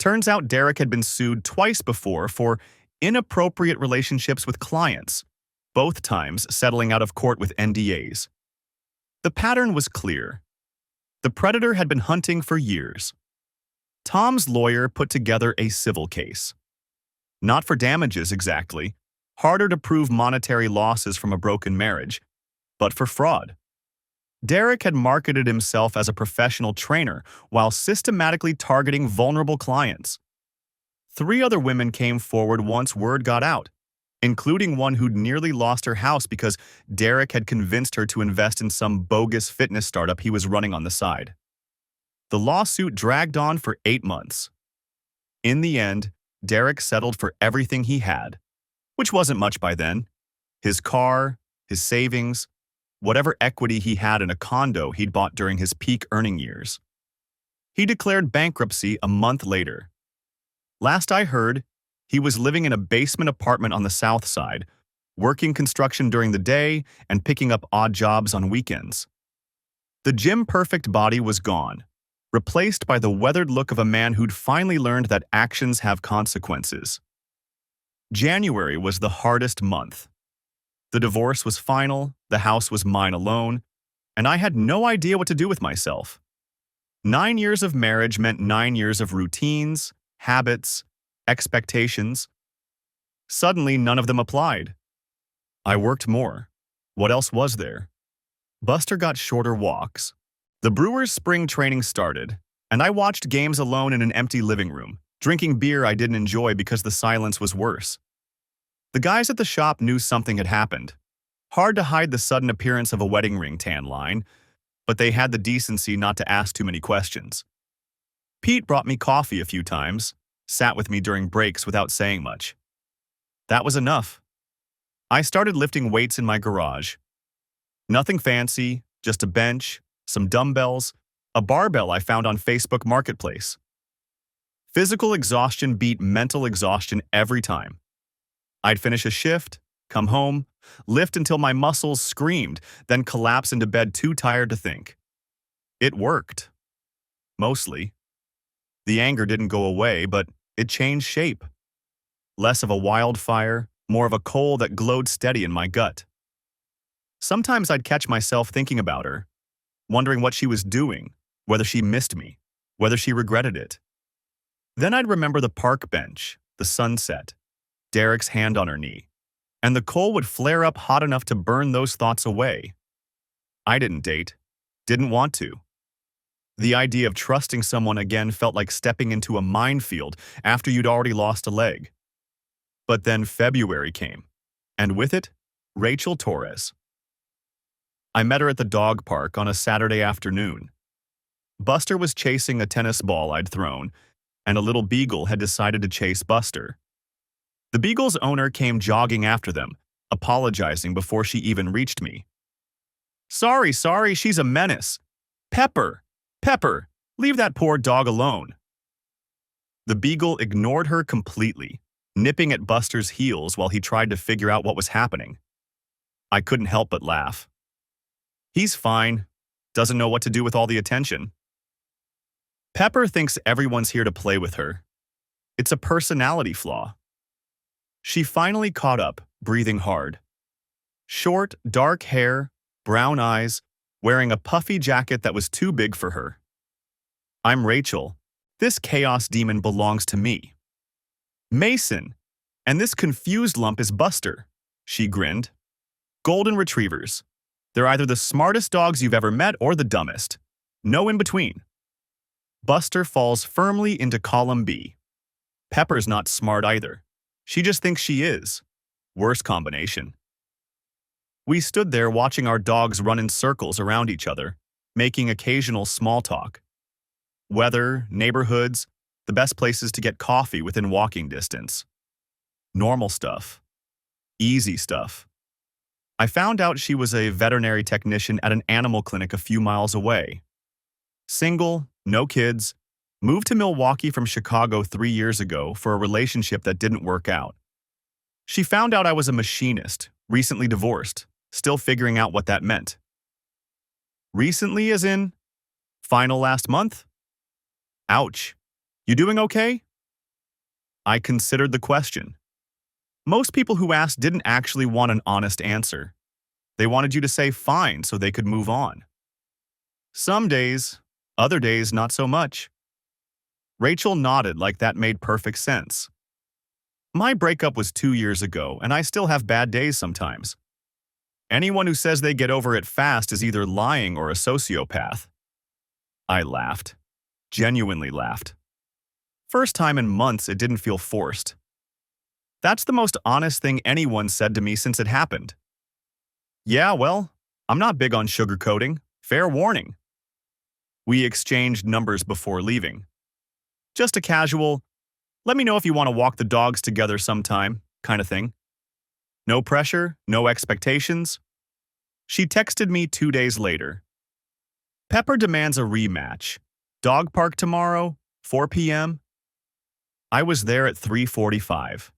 Turns out Derek had been sued twice before for inappropriate relationships with clients, both times settling out of court with NDAs. The pattern was clear. The predator had been hunting for years. Tom's lawyer put together a civil case. Not for damages exactly, harder to prove monetary losses from a broken marriage, but for fraud. Derek had marketed himself as a professional trainer while systematically targeting vulnerable clients. 3 other women came forward once word got out, including one who'd nearly lost her house because Derek had convinced her to invest in some bogus fitness startup he was running on the side. The lawsuit dragged on for 8 months. In the end, Derek settled for everything he had, which wasn't much by then. His car, his savings, whatever equity he had in a condo he'd bought during his peak earning years. He declared bankruptcy a month later. Last I heard, he was living in a basement apartment on the south side, working construction during the day and picking up odd jobs on weekends. The gym-perfect body was gone, replaced by the weathered look of a man who'd finally learned that actions have consequences. January was the hardest month. The divorce was final, the house was mine alone, and I had no idea what to do with myself. 9 years of marriage meant 9 years of routines, habits, expectations. Suddenly, none of them applied. I worked more. What else was there? Buster got shorter walks. The Brewers' spring training started, and I watched games alone in an empty living room, drinking beer I didn't enjoy because the silence was worse. The guys at the shop knew something had happened. Hard to hide the sudden appearance of a wedding ring tan line, but they had the decency not to ask too many questions. Pete brought me coffee a few times, sat with me during breaks without saying much. That was enough. I started lifting weights in my garage. Nothing fancy, just a bench, some dumbbells, a barbell I found on Facebook Marketplace. Physical exhaustion beat mental exhaustion every time. I'd finish a shift, come home, lift until my muscles screamed, then collapse into bed too tired to think. It worked. Mostly. The anger didn't go away, but it changed shape. Less of a wildfire, more of a coal that glowed steady in my gut. Sometimes I'd catch myself thinking about her, wondering what she was doing, whether she missed me, whether she regretted it. Then I'd remember the park bench, the sunset, Derek's hand on her knee, and the coal would flare up hot enough to burn those thoughts away. I didn't date, didn't want to. The idea of trusting someone again felt like stepping into a minefield after you'd already lost a leg. But then February came, and with it, Rachel Torres. I met her at the dog park on a Saturday afternoon. Buster was chasing a tennis ball I'd thrown, and a little beagle had decided to chase Buster. The beagle's owner came jogging after them, apologizing before she even reached me. Sorry, she's a menace. Pepper, leave that poor dog alone." The beagle ignored her completely, nipping at Buster's heels while he tried to figure out what was happening. I couldn't help but laugh. He's fine, doesn't know what to do with all the attention. Pepper thinks everyone's here to play with her. It's a personality flaw. She finally caught up, breathing hard. Short, dark hair, brown eyes, wearing a puffy jacket that was too big for her. I'm Rachel. This chaos demon belongs to me. Mason. And this confused lump is Buster. She grinned. Golden retrievers. They're either the smartest dogs you've ever met or the dumbest. No in between. Buster falls firmly into column B. Pepper's not smart either. She just thinks she is. Worst combination. We stood there watching our dogs run in circles around each other, making occasional small talk. Weather, neighborhoods, the best places to get coffee within walking distance. Normal stuff. Easy stuff. I found out she was a veterinary technician at an animal clinic a few miles away. Single, no kids, moved to Milwaukee from Chicago 3 years ago for a relationship that didn't work out. She found out I was a machinist, recently divorced, still figuring out what that meant. Recently as in? Final last month? Ouch. You doing okay? I considered the question. Most people who asked didn't actually want an honest answer. They wanted you to say fine so they could move on. Some days, other days not so much. Rachel nodded like that made perfect sense. My breakup was 2 years ago, and I still have bad days sometimes. Anyone who says they get over it fast is either lying or a sociopath. I laughed. Genuinely laughed. First time in months it didn't feel forced. That's the most honest thing anyone said to me since it happened. Yeah, well, I'm not big on sugarcoating. Fair warning. We exchanged numbers before leaving. Just a casual, let me know if you want to walk the dogs together sometime, kind of thing. No pressure, no expectations. She texted me 2 days later. Pepper demands a rematch. Dog park tomorrow, 4 p.m. I was there at 3:45.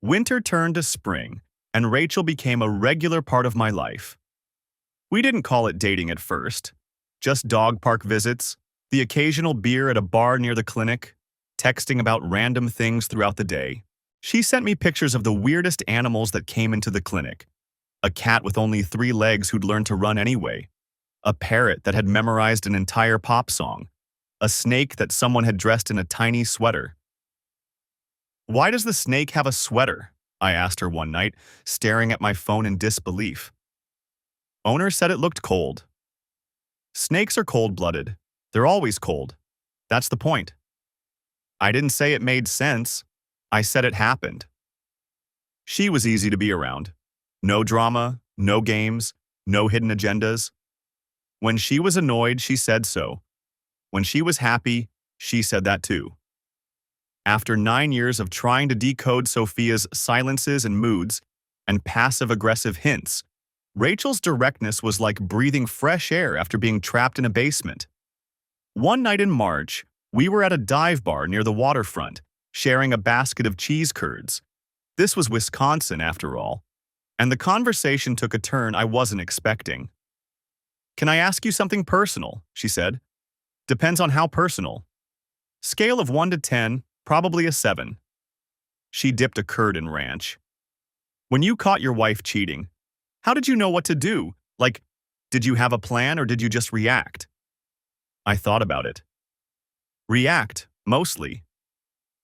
Winter turned to spring, and Rachel became a regular part of my life. We didn't call it dating at first. Just dog park visits, the occasional beer at a bar near the clinic, texting about random things throughout the day. She sent me pictures of the weirdest animals that came into the clinic. A cat with only 3 legs who'd learned to run anyway. A parrot that had memorized an entire pop song. A snake that someone had dressed in a tiny sweater. Why does the snake have a sweater? I asked her one night, staring at my phone in disbelief. Owner said it looked cold. Snakes are cold-blooded. They're always cold. That's the point. I didn't say it made sense. I said it happened. She was easy to be around. No drama, no games, no hidden agendas. When she was annoyed, she said so. When she was happy, she said that too. After 9 years of trying to decode Sophia's silences and moods and passive-aggressive hints, Rachel's directness was like breathing fresh air after being trapped in a basement. One night in March, we were at a dive bar near the waterfront, sharing a basket of cheese curds. This was Wisconsin, after all, and the conversation took a turn I wasn't expecting. Can I ask you something personal? She said. Depends on how personal. Scale of 1 to 10, probably a 7. She dipped a curd in ranch. When you caught your wife cheating, how did you know what to do? Like, did you have a plan or did you just react? I thought about it. React, Mostly.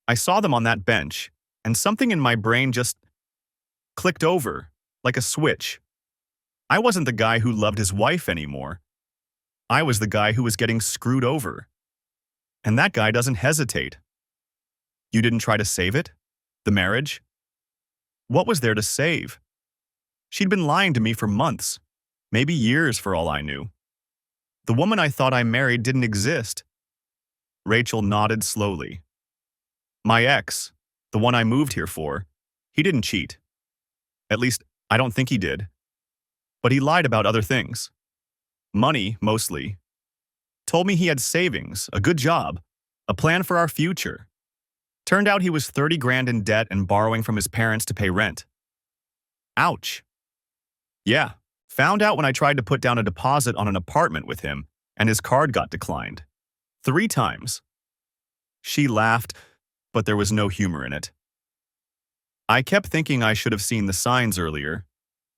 I saw them on that bench, and something in my brain just clicked over, like a switch. I wasn't the guy who loved his wife anymore. I was the guy who was getting screwed over. And that guy doesn't hesitate. You didn't try to save it? The marriage? What was there to save? She'd been lying to me for months, maybe years for all I knew. The woman I thought I married didn't exist. Rachel nodded slowly. My ex, the one I moved here for, he didn't cheat. At least, I don't think he did. But he lied about other things. Money, mostly. Told me he had savings, a good job, a plan for our future. Turned out he was 30 grand in debt and borrowing from his parents to pay rent. Ouch. Yeah, found out when I tried to put down a deposit on an apartment with him, and his card got declined. 3 times. She laughed, but there was no humor in it. I kept thinking I should have seen the signs earlier,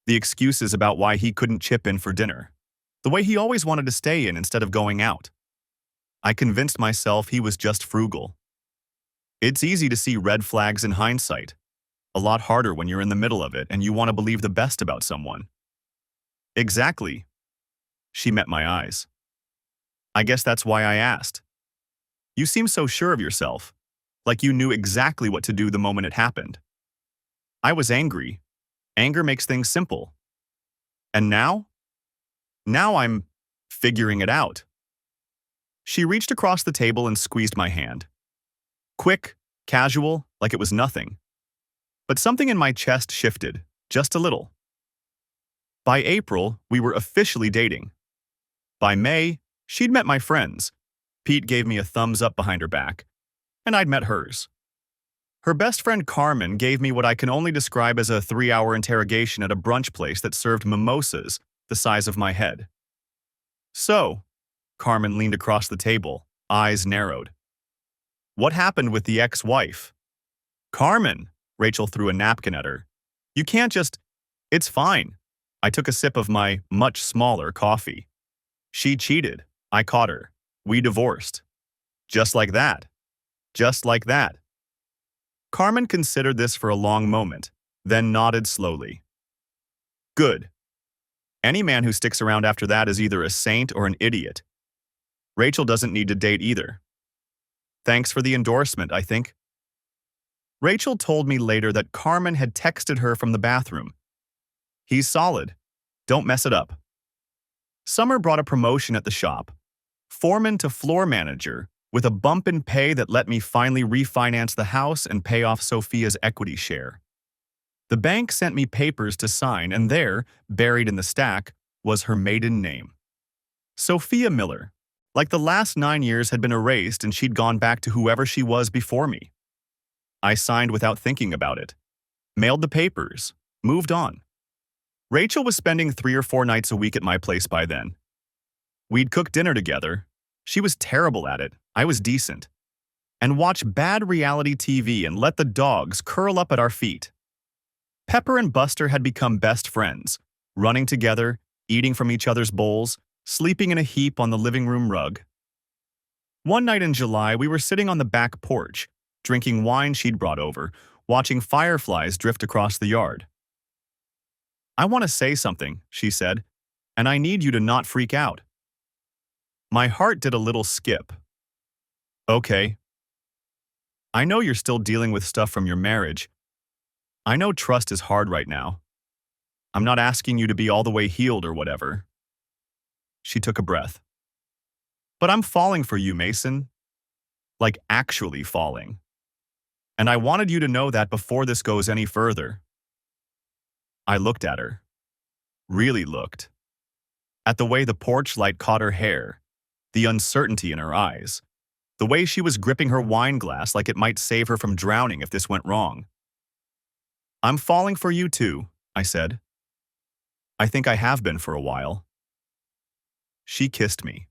the excuses about why he couldn't chip in for dinner, the way he always wanted to stay in instead of going out. I convinced myself he was just frugal. It's easy to see red flags in hindsight. A lot harder when you're in the middle of it and you want to believe the best about someone. Exactly. She met my eyes. I guess that's why I asked. You seem so sure of yourself, like you knew exactly what to do the moment it happened. I was angry. Anger makes things simple. And now? Now I'm figuring it out. She reached across the table and squeezed my hand. Quick, casual, like it was nothing. But something in my chest shifted, just a little. By April, we were officially dating. By May, she'd met my friends. Pete gave me a thumbs up behind her back, and I'd met hers. Her best friend Carmen gave me what I can only describe as a 3-hour interrogation at a brunch place that served mimosas the size of my head. So, Carmen leaned across the table, eyes narrowed. What happened with the ex-wife? Carmen, Rachel threw a napkin at her. You can't just... It's fine. I took a sip of my much smaller coffee. She cheated. I caught her. We divorced. Just like that. Just like that. Carmen considered this for a long moment, then nodded slowly. Good. Any man who sticks around after that is either a saint or an idiot. Rachel doesn't need to date either. Thanks for the endorsement, I think. Rachel told me later that Carmen had texted her from the bathroom. He's solid. Don't mess it up. Summer brought a promotion at the shop. Foreman to floor manager, with a bump in pay that let me finally refinance the house and pay off Sophia's equity share. The bank sent me papers to sign, and there, buried in the stack, was her maiden name. Sophia Miller. Like the last 9 years had been erased and she'd gone back to whoever she was before me. I signed without thinking about it. Mailed the papers. Moved on. Rachel was spending 3 or 4 nights a week at my place by then. We'd cook dinner together. She was terrible at it. I was decent. And watch bad reality TV and let the dogs curl up at our feet. Pepper and Buster had become best friends, running together, eating from each other's bowls, sleeping in a heap on the living room rug. One night in July, we were sitting on the back porch, drinking wine she'd brought over, watching fireflies drift across the yard. I want to say something, she said, and I need you to not freak out. My heart did a little skip. Okay. I know you're still dealing with stuff from your marriage. I know trust is hard right now. I'm not asking you to be all the way healed or whatever. She took a breath. But I'm falling for you, Mason. Like actually falling. And I wanted you to know that before this goes any further. I looked at her. Really looked. At the way the porch light caught her hair, the uncertainty in her eyes, the way she was gripping her wine glass like it might save her from drowning if this went wrong. I'm falling for you too, I said. I think I have been for a while. She kissed me.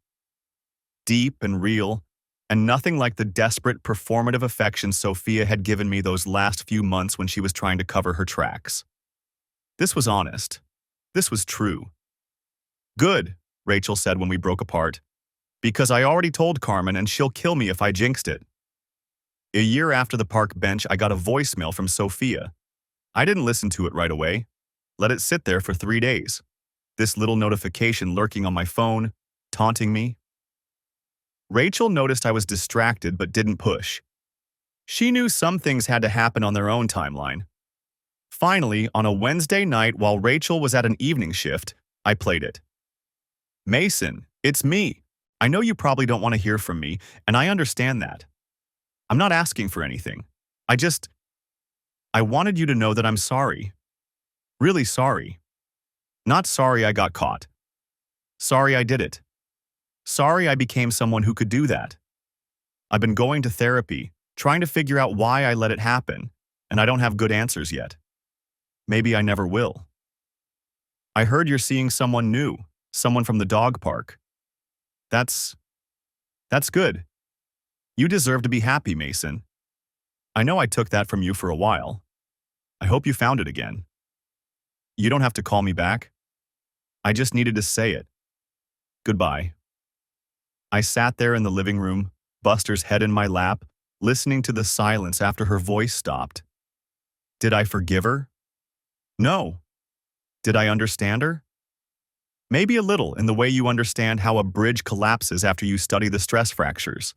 Deep and real, and nothing like the desperate, performative affection Sophia had given me those last few months when she was trying to cover her tracks. This was honest. This was true. Good, Rachel said when we broke apart. Because I already told Carmen and she'll kill me if I jinxed it. A year after the park bench, I got a voicemail from Sophia. I didn't listen to it right away. Let it sit there for 3 days. This little notification lurking on my phone, taunting me. Rachel noticed I was distracted but didn't push. She knew some things had to happen on their own timeline. Finally, on a Wednesday night while Rachel was at an evening shift, I played it. Mason, it's me. I know you probably don't want to hear from me, and I understand that. I'm not asking for anything. I wanted you to know that I'm sorry. Really sorry. Not sorry I got caught. Sorry I did it. Sorry I became someone who could do that. I've been going to therapy, trying to figure out why I let it happen, and I don't have good answers yet. Maybe I never will. I heard you're seeing someone new, someone from the dog park. That's good. You deserve to be happy, Mason. I know I took that from you for a while. I hope you found it again. You don't have to call me back. I just needed to say it. Goodbye. I sat there in the living room, Buster's head in my lap, listening to the silence after her voice stopped. Did I forgive her? No. Did I understand her? Maybe a little, in the way you understand how a bridge collapses after you study the stress fractures.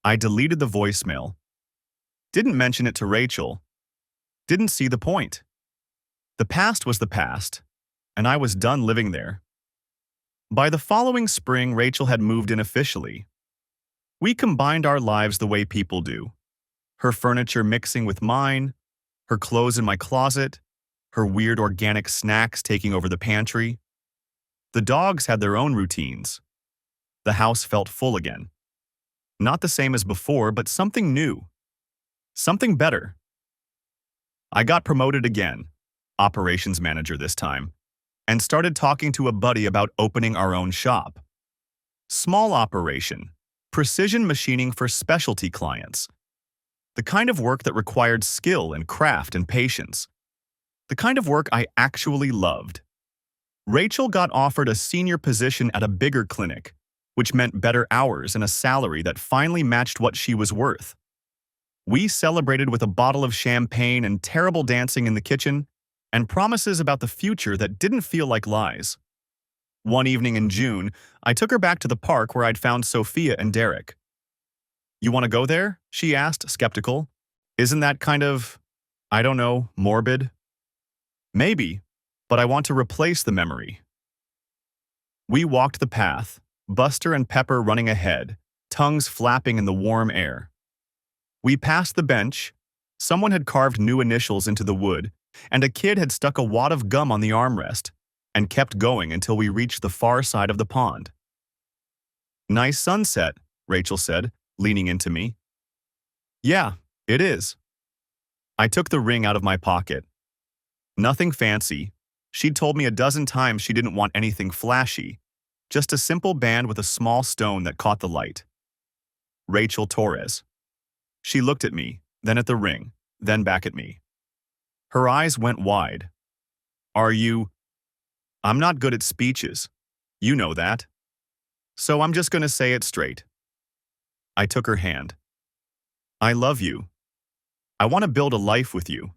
I deleted the voicemail. Didn't mention it to Rachel. Didn't see the point. The past was the past, and I was done living there. By the following spring, Rachel had moved in officially. We combined our lives the way people do. Her furniture mixing with mine, her clothes in my closet, her weird organic snacks taking over the pantry. The dogs had their own routines. The house felt full again. Not the same as before, but something new. Something better. I got promoted again, operations manager this time, and started talking to a buddy about opening our own shop. Small operation, precision machining for specialty clients. The kind of work that required skill and craft and patience. The kind of work I actually loved. Rachel got offered a senior position at a bigger clinic, which meant better hours and a salary that finally matched what she was worth. We celebrated with a bottle of champagne and terrible dancing in the kitchen, and promises about the future that didn't feel like lies. One evening in June, I took her back to the park where I'd found Sophia and Derek. You want to go there? She asked, skeptical. Isn't that kind of, I don't know, morbid? Maybe, but I want to replace the memory. We walked the path, Buster and Pepper running ahead, tongues flapping in the warm air. We passed the bench. Someone had carved new initials into the wood, and a kid had stuck a wad of gum on the armrest, and kept going until we reached the far side of the pond. Nice sunset, Rachel said, leaning into me. Yeah, it is. I took the ring out of my pocket. Nothing fancy. She'd told me a dozen times she didn't want anything flashy, just a simple band with a small stone that caught the light. Rachel Torres. She looked at me, then at the ring, then back at me. Her eyes went wide. I'm not good at speeches. You know that. So I'm just going to say it straight. I took her hand. I love you. I want to build a life with you.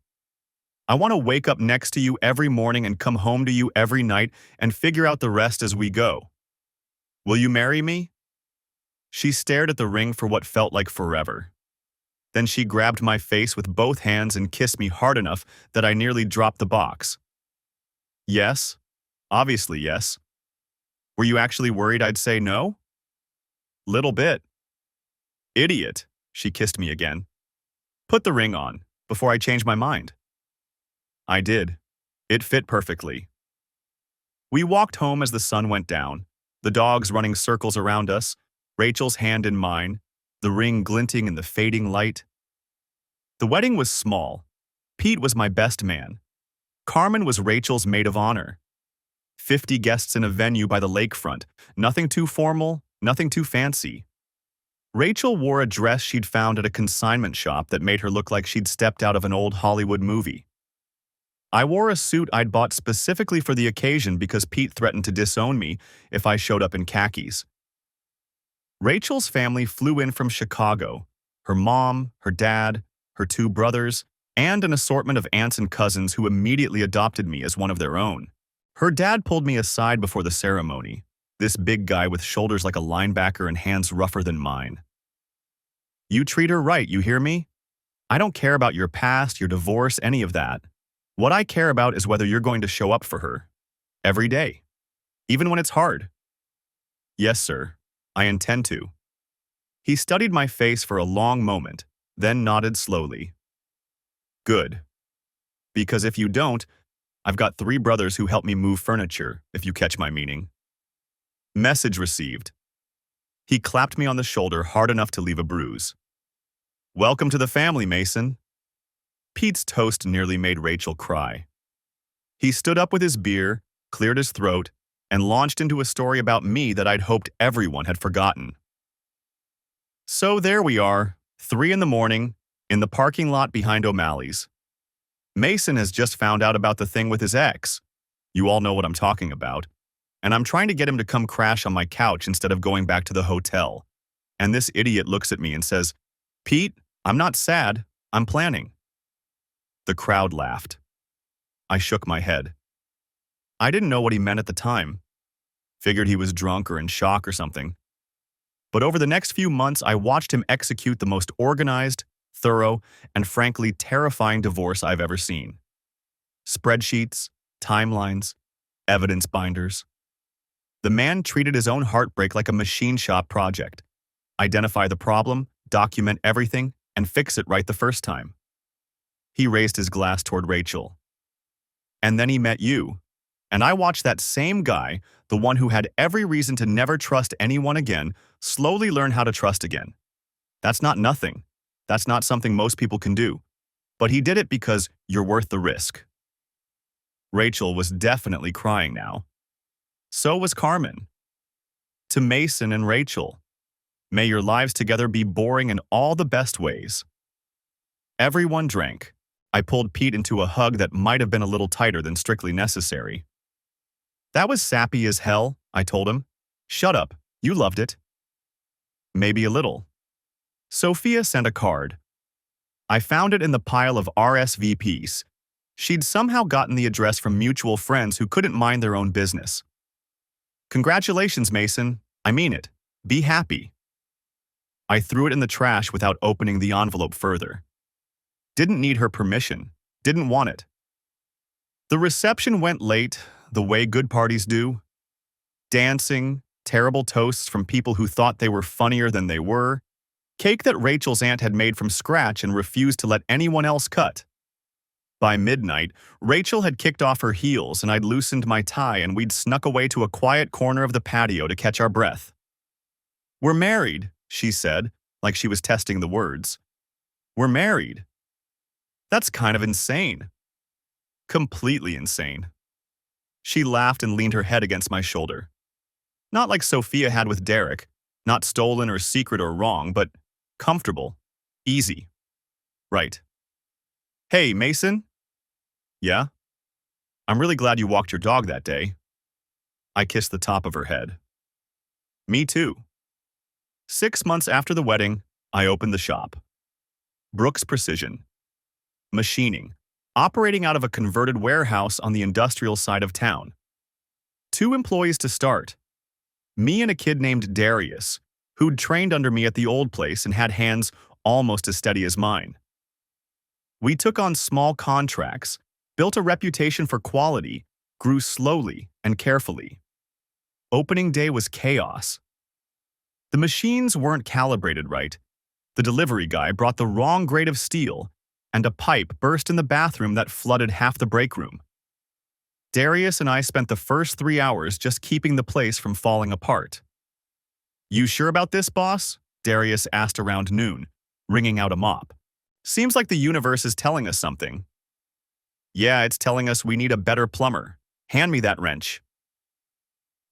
I want to wake up next to you every morning and come home to you every night and figure out the rest as we go. Will you marry me? She stared at the ring for what felt like forever. Then she grabbed my face with both hands and kissed me hard enough that I nearly dropped the box. Yes, obviously yes. Were you actually worried I'd say no? Little bit. Idiot, she kissed me again. Put the ring on, before I change my mind. I did. It fit perfectly. We walked home as the sun went down, the dogs running circles around us, Rachel's hand in mine, the ring glinting in the fading light. The wedding was small. Pete was my best man. Carmen was Rachel's maid of honor. 50 guests in a venue by the lakefront, nothing too formal, nothing too fancy. Rachel wore a dress she'd found at a consignment shop that made her look like she'd stepped out of an old Hollywood movie. I wore a suit I'd bought specifically for the occasion because Pete threatened to disown me if I showed up in khakis. Rachel's family flew in from Chicago, her mom, her dad, her two brothers, and an assortment of aunts and cousins who immediately adopted me as one of their own. Her dad pulled me aside before the ceremony, this big guy with shoulders like a linebacker and hands rougher than mine. You treat her right, you hear me? I don't care about your past, your divorce, any of that. What I care about is whether you're going to show up for her. Every day. Even when it's hard. Yes, sir. I intend to. He studied my face for a long moment, then nodded slowly. Good. Because if you don't, I've got 3 brothers who help me move furniture, if you catch my meaning. Message received. He clapped me on the shoulder hard enough to leave a bruise. Welcome to the family, Mason. Pete's toast nearly made Rachel cry. He stood up with his beer, cleared his throat, and launched into a story about me that I'd hoped everyone had forgotten. So there we are, 3 in the morning, in the parking lot behind O'Malley's. Mason has just found out about the thing with his ex. You all know what I'm talking about. And I'm trying to get him to come crash on my couch instead of going back to the hotel. And this idiot looks at me and says, Pete, I'm not sad, I'm planning. The crowd laughed. I shook my head. I didn't know what he meant at the time. Figured he was drunk or in shock or something. But over the next few months, I watched him execute the most organized, thorough, and frankly terrifying divorce I've ever seen. Spreadsheets, timelines, evidence binders. The man treated his own heartbreak like a machine shop project. Identify the problem, document everything, and fix it right the first time. He raised his glass toward Rachel. And then he met you. And I watched that same guy, the one who had every reason to never trust anyone again, slowly learn how to trust again. That's not nothing. That's not something most people can do. But he did it because you're worth the risk. Rachel was definitely crying now. So was Carmen. To Mason and Rachel, may your lives together be boring in all the best ways. Everyone drank. I pulled Pete into a hug that might have been a little tighter than strictly necessary. That was sappy as hell, I told him. Shut up, you loved it. Maybe a little. Sophia sent a card. I found it in the pile of RSVPs. She'd somehow gotten the address from mutual friends who couldn't mind their own business. Congratulations, Mason. I mean it. Be happy. I threw it in the trash without opening the envelope further. Didn't need her permission. Didn't want it. The reception went late, the way good parties do. Dancing, terrible toasts from people who thought they were funnier than they were, cake that Rachel's aunt had made from scratch and refused to let anyone else cut. By midnight, Rachel had kicked off her heels and I'd loosened my tie and we'd snuck away to a quiet corner of the patio to catch our breath. We're married, she said, like she was testing the words. We're married. That's kind of insane. Completely insane. She laughed and leaned her head against my shoulder. Not like Sophia had with Derek, not stolen or secret or wrong, but comfortable, easy. Right. Hey, Mason? Yeah? I'm really glad you walked your dog that day. I kissed the top of her head. Me too. 6 months after the wedding, I opened the shop. Brooks Precision. Machining, operating out of a converted warehouse on the industrial side of town. 2 employees to start. Me and a kid named Darius, who'd trained under me at the old place and had hands almost as steady as mine. We took on small contracts, built a reputation for quality, grew slowly and carefully. Opening day was chaos. The machines weren't calibrated right. The delivery guy brought the wrong grade of steel, and a pipe burst in the bathroom that flooded half the break room. Darius and I spent the first 3 hours just keeping the place from falling apart. You sure about this, boss? Darius asked around noon, wringing out a mop. Seems like the universe is telling us something. Yeah, it's telling us we need a better plumber. Hand me that wrench.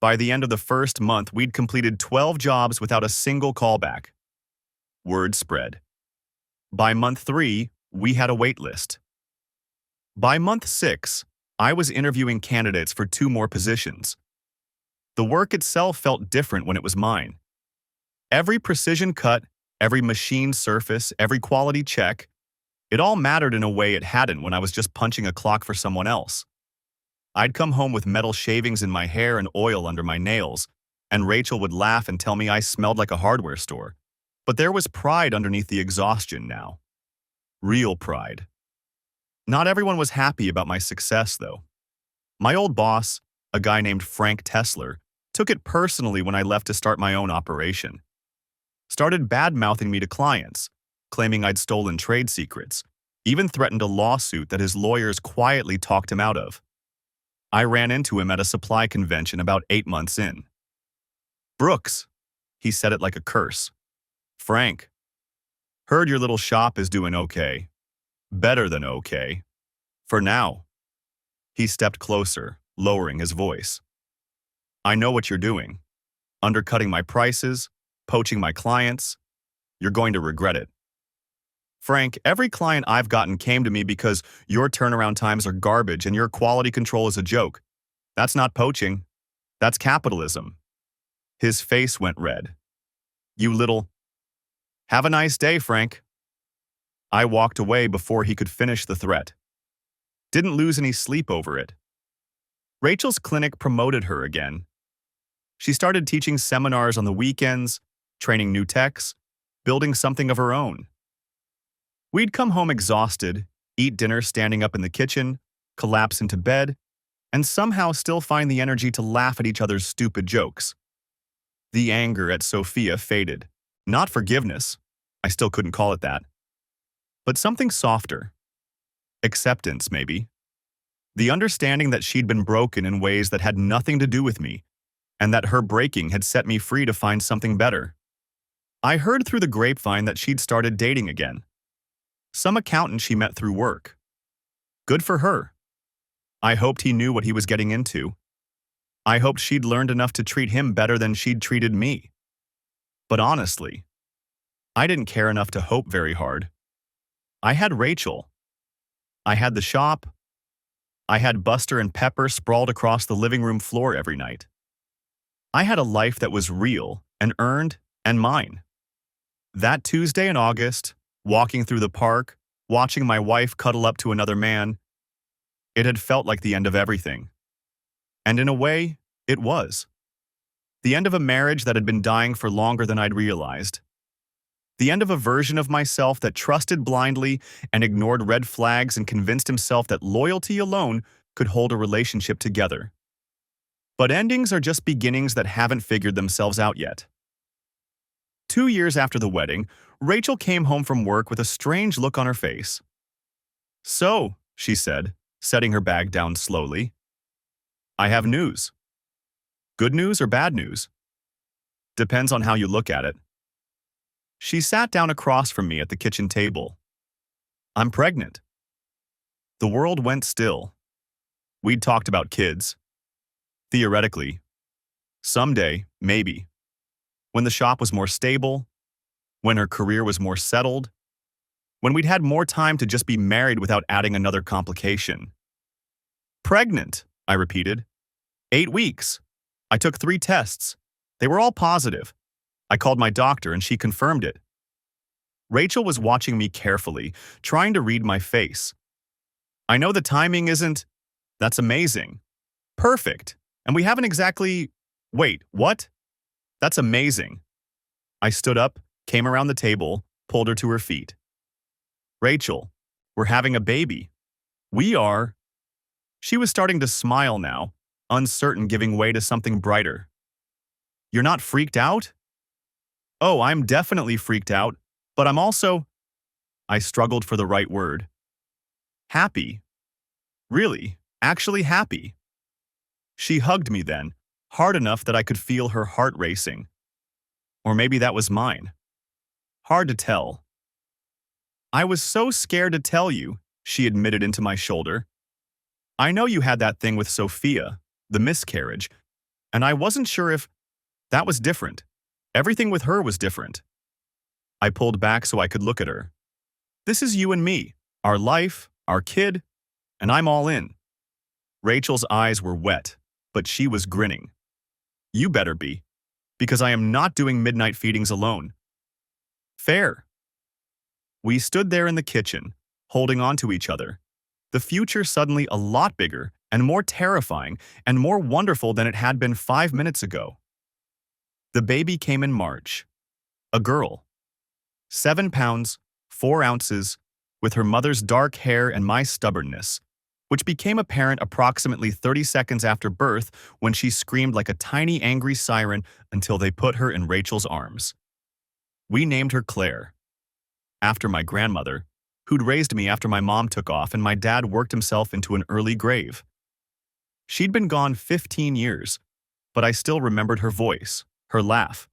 By the end of the first month, we'd completed 12 jobs without a single callback. Word spread. By month 3, we had a wait list. By month 6, I was interviewing candidates for 2 more positions. The work itself felt different when it was mine. Every precision cut, Every machine surface, every quality check, it all mattered in a way it hadn't when I was just punching a clock for someone else. I'd come home with metal shavings in my hair and oil under my nails, and Rachel would laugh and tell me I smelled like a hardware store. But there was pride underneath the exhaustion now. Real pride. Not everyone was happy about my success, though. My old boss, a guy named Frank Tesler, took it personally when I left to start my own operation. Started bad-mouthing me to clients, claiming I'd stolen trade secrets, even threatened a lawsuit that his lawyers quietly talked him out of. I ran into him at a supply convention about 8 months in. "Brooks," he said it like a curse. "Frank, heard your little shop is doing okay. Better than okay. For now." He stepped closer, lowering his voice. "I know what you're doing. Undercutting my prices, poaching my clients. You're going to regret it. Frank, every client I've gotten came to me because your turnaround times are garbage and your quality control is a joke. That's not poaching. That's capitalism." His face went red. "You little..." "Have a nice day, Frank." I walked away before he could finish the threat. Didn't lose any sleep over it. Rachel's clinic promoted her again. She started teaching seminars on the weekends, training new techs, building something of her own. We'd come home exhausted, eat dinner standing up in the kitchen, collapse into bed, and somehow still find the energy to laugh at each other's stupid jokes. The anger at Sophia faded. Not forgiveness, I still couldn't call it that, but something softer. Acceptance, maybe. The understanding that she'd been broken in ways that had nothing to do with me, and that her breaking had set me free to find something better. I heard through the grapevine that she'd started dating again. Some accountant she met through work. Good for her. I hoped he knew what he was getting into. I hoped she'd learned enough to treat him better than she'd treated me. But honestly, I didn't care enough to hope very hard. I had Rachel. I had the shop. I had Buster and Pepper sprawled across the living room floor every night. I had a life that was real and earned and mine. That Tuesday in August, walking through the park, watching my wife cuddle up to another man, it had felt like the end of everything. And in a way, it was. The end of a marriage that had been dying for longer than I'd realized. The end of a version of myself that trusted blindly and ignored red flags and convinced himself that loyalty alone could hold a relationship together. But endings are just beginnings that haven't figured themselves out yet. 2 years after the wedding, Rachel came home from work with a strange look on her face. "So," she said, setting her bag down slowly, "I have news. Good news or bad news? Depends on how you look at it." She sat down across from me at the kitchen table. "I'm pregnant." The world went still. We'd talked about kids. Theoretically. Someday, maybe. When the shop was more stable, when her career was more settled, when we'd had more time to just be married without adding another complication. "Pregnant," I repeated. 8 weeks. I took 3 tests. They were all positive. I called my doctor and she confirmed it. Rachel was watching me carefully, trying to read my face. "I know the timing isn't..." "That's amazing. Perfect. And we haven't exactly..." "Wait, what?" "That's amazing." I stood up, came around the table, pulled her to her feet. "Rachel, we're having a baby. We are..." She was starting to smile now, uncertain, giving way to something brighter. "You're not freaked out?" "Oh, I'm definitely freaked out, but I'm also..." I struggled for the right word. "Happy. Really, actually happy." She hugged me then, hard enough that I could feel her heart racing. Or maybe that was mine. Hard to tell. "I was so scared to tell you," she admitted into my shoulder. "I know you had that thing with Sophia, the miscarriage, and I wasn't sure if that was different. Everything with her was different." I pulled back so I could look at her. "This is you and me, our life, our kid, and I'm all in." Rachel's eyes were wet, but she was grinning. "You better be, because I am not doing midnight feedings alone." Fair. We stood there in the kitchen, holding on to each other. The future suddenly a lot bigger and more terrifying and more wonderful than it had been 5 minutes ago. The baby came in March. A girl. 7 pounds, 4 ounces, with her mother's dark hair and my stubbornness, which became apparent approximately 30 seconds after birth when she screamed like a tiny angry siren until they put her in Rachel's arms. We named her Claire, after my grandmother, who'd raised me after my mom took off and my dad worked himself into an early grave. She'd been gone 15 years, but I still remembered her voice, her laugh,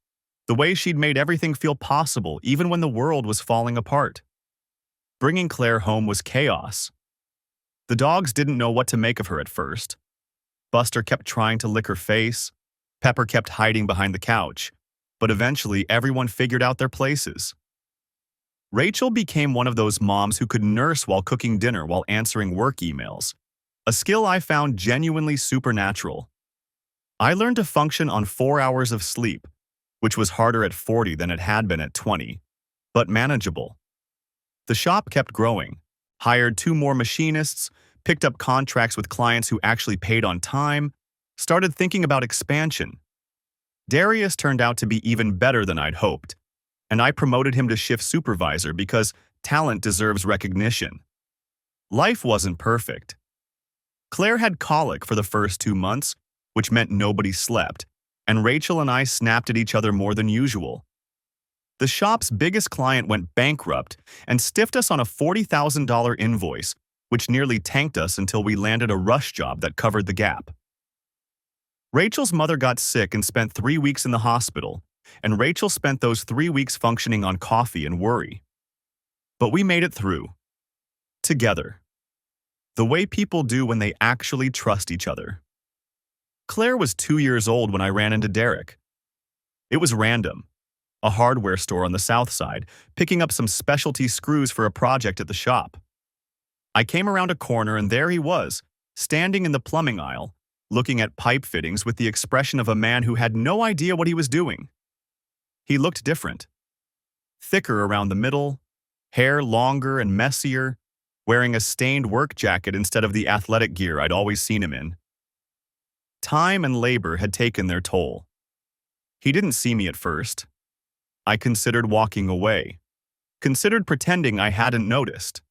the way she'd made everything feel possible even when the world was falling apart. Bringing Claire home was chaos. The dogs didn't know what to make of her at first. Buster kept trying to lick her face. Pepper kept hiding behind the couch. But eventually, everyone figured out their places. Rachel became one of those moms who could nurse while cooking dinner while answering work emails, a skill I found genuinely supernatural. I learned to function on 4 hours of sleep, which was harder at 40 than it had been at 20, but manageable. The shop kept growing, hired 2 more machinists, picked up contracts with clients who actually paid on time, started thinking about expansion. Darius turned out to be even better than I'd hoped, and I promoted him to shift supervisor because talent deserves recognition. Life wasn't perfect. Claire had colic for the first 2 months, which meant nobody slept, and Rachel and I snapped at each other more than usual. The shop's biggest client went bankrupt and stiffed us on a $40,000 invoice, which nearly tanked us until we landed a rush job that covered the gap. Rachel's mother got sick and spent 3 weeks in the hospital, and Rachel spent those 3 weeks functioning on coffee and worry. But we made it through. Together. The way people do when they actually trust each other. Claire was 2 years old when I ran into Derek. It was random. A hardware store on the south side, picking up some specialty screws for a project at the shop. I came around a corner and there he was, standing in the plumbing aisle, looking at pipe fittings with the expression of a man who had no idea what he was doing. He looked different. Thicker around the middle, hair longer and messier, wearing a stained work jacket instead of the athletic gear I'd always seen him in. Time and labor had taken their toll. He didn't see me at first. I considered walking away, considered pretending I hadn't noticed.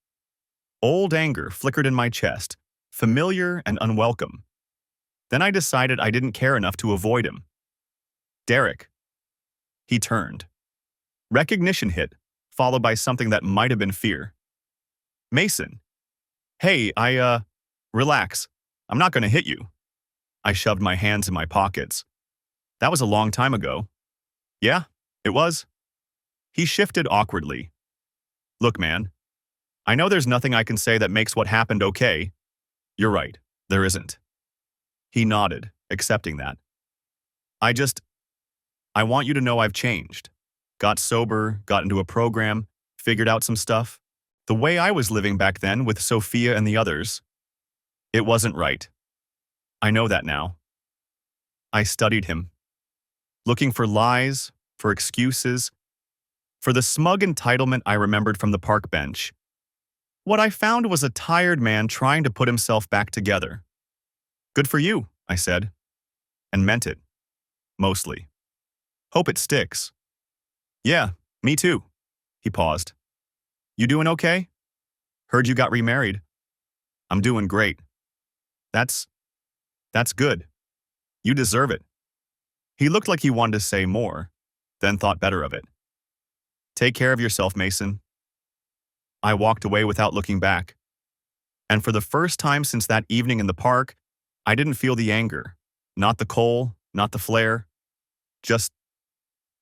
Old anger flickered in my chest, familiar and unwelcome. Then I decided I didn't care enough to avoid him. Derek. He turned. Recognition hit, followed by something that might have been fear. Mason. Hey, relax. I'm not going to hit you. I shoved my hands in my pockets. That was a long time ago. Yeah, it was. He shifted awkwardly. Look, man. I know there's nothing I can say that makes what happened okay. You're right, there isn't. He nodded, accepting that. I want you to know I've changed. Got sober, got into a program, figured out some stuff. The way I was living back then with Sophia and the others. It wasn't right. I know that now. I studied him, looking for lies, for excuses, for the smug entitlement I remembered from the park bench. What I found was a tired man trying to put himself back together. Good for you, I said, and meant it. Mostly. Hope it sticks. Yeah, me too. He paused. You doing okay? Heard you got remarried. I'm doing great. That's good. You deserve it. He looked like he wanted to say more, then thought better of it. Take care of yourself, Mason. I walked away without looking back. And for the first time since that evening in the park, I didn't feel the anger. Not the coal, not the flare. Just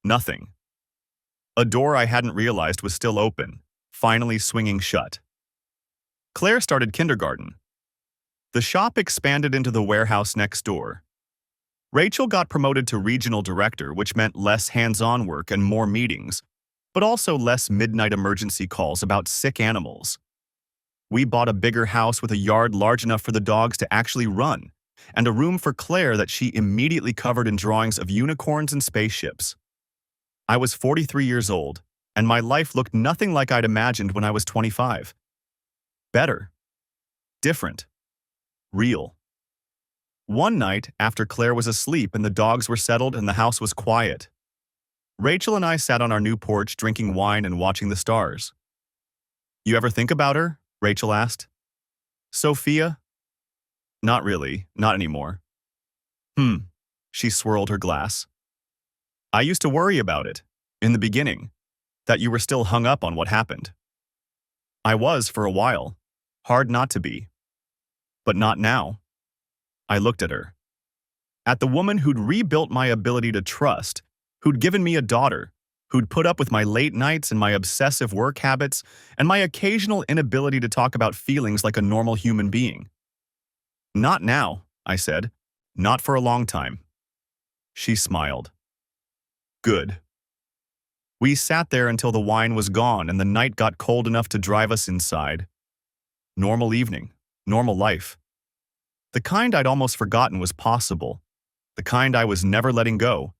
nothing. A door I hadn't realized was still open, finally swinging shut. Claire started kindergarten. The shop expanded into the warehouse next door. Rachel got promoted to regional director, which meant less hands-on work and more meetings, but also less midnight emergency calls about sick animals. We bought a bigger house with a yard large enough for the dogs to actually run, and a room for Claire that she immediately covered in drawings of unicorns and spaceships. I was 43 years old, and my life looked nothing like I'd imagined when I was 25. Better. Different. Real. One night, after Claire was asleep and the dogs were settled and the house was quiet, Rachel and I sat on our new porch drinking wine and watching the stars. "You ever think about her?" Rachel asked. "Sophia?" "Not really, not anymore." She swirled her glass. "I used to worry about it, in the beginning, that you were still hung up on what happened." "I was for a while. Hard not to be. But not now." I looked at her. At the woman who'd rebuilt my ability to trust, who'd given me a daughter, who'd put up with my late nights and my obsessive work habits and my occasional inability to talk about feelings like a normal human being. "Not now," I said. "Not for a long time." She smiled. "Good." We sat there until the wine was gone and the night got cold enough to drive us inside. Normal evening, normal life. The kind I'd almost forgotten was possible. The kind I was never letting go.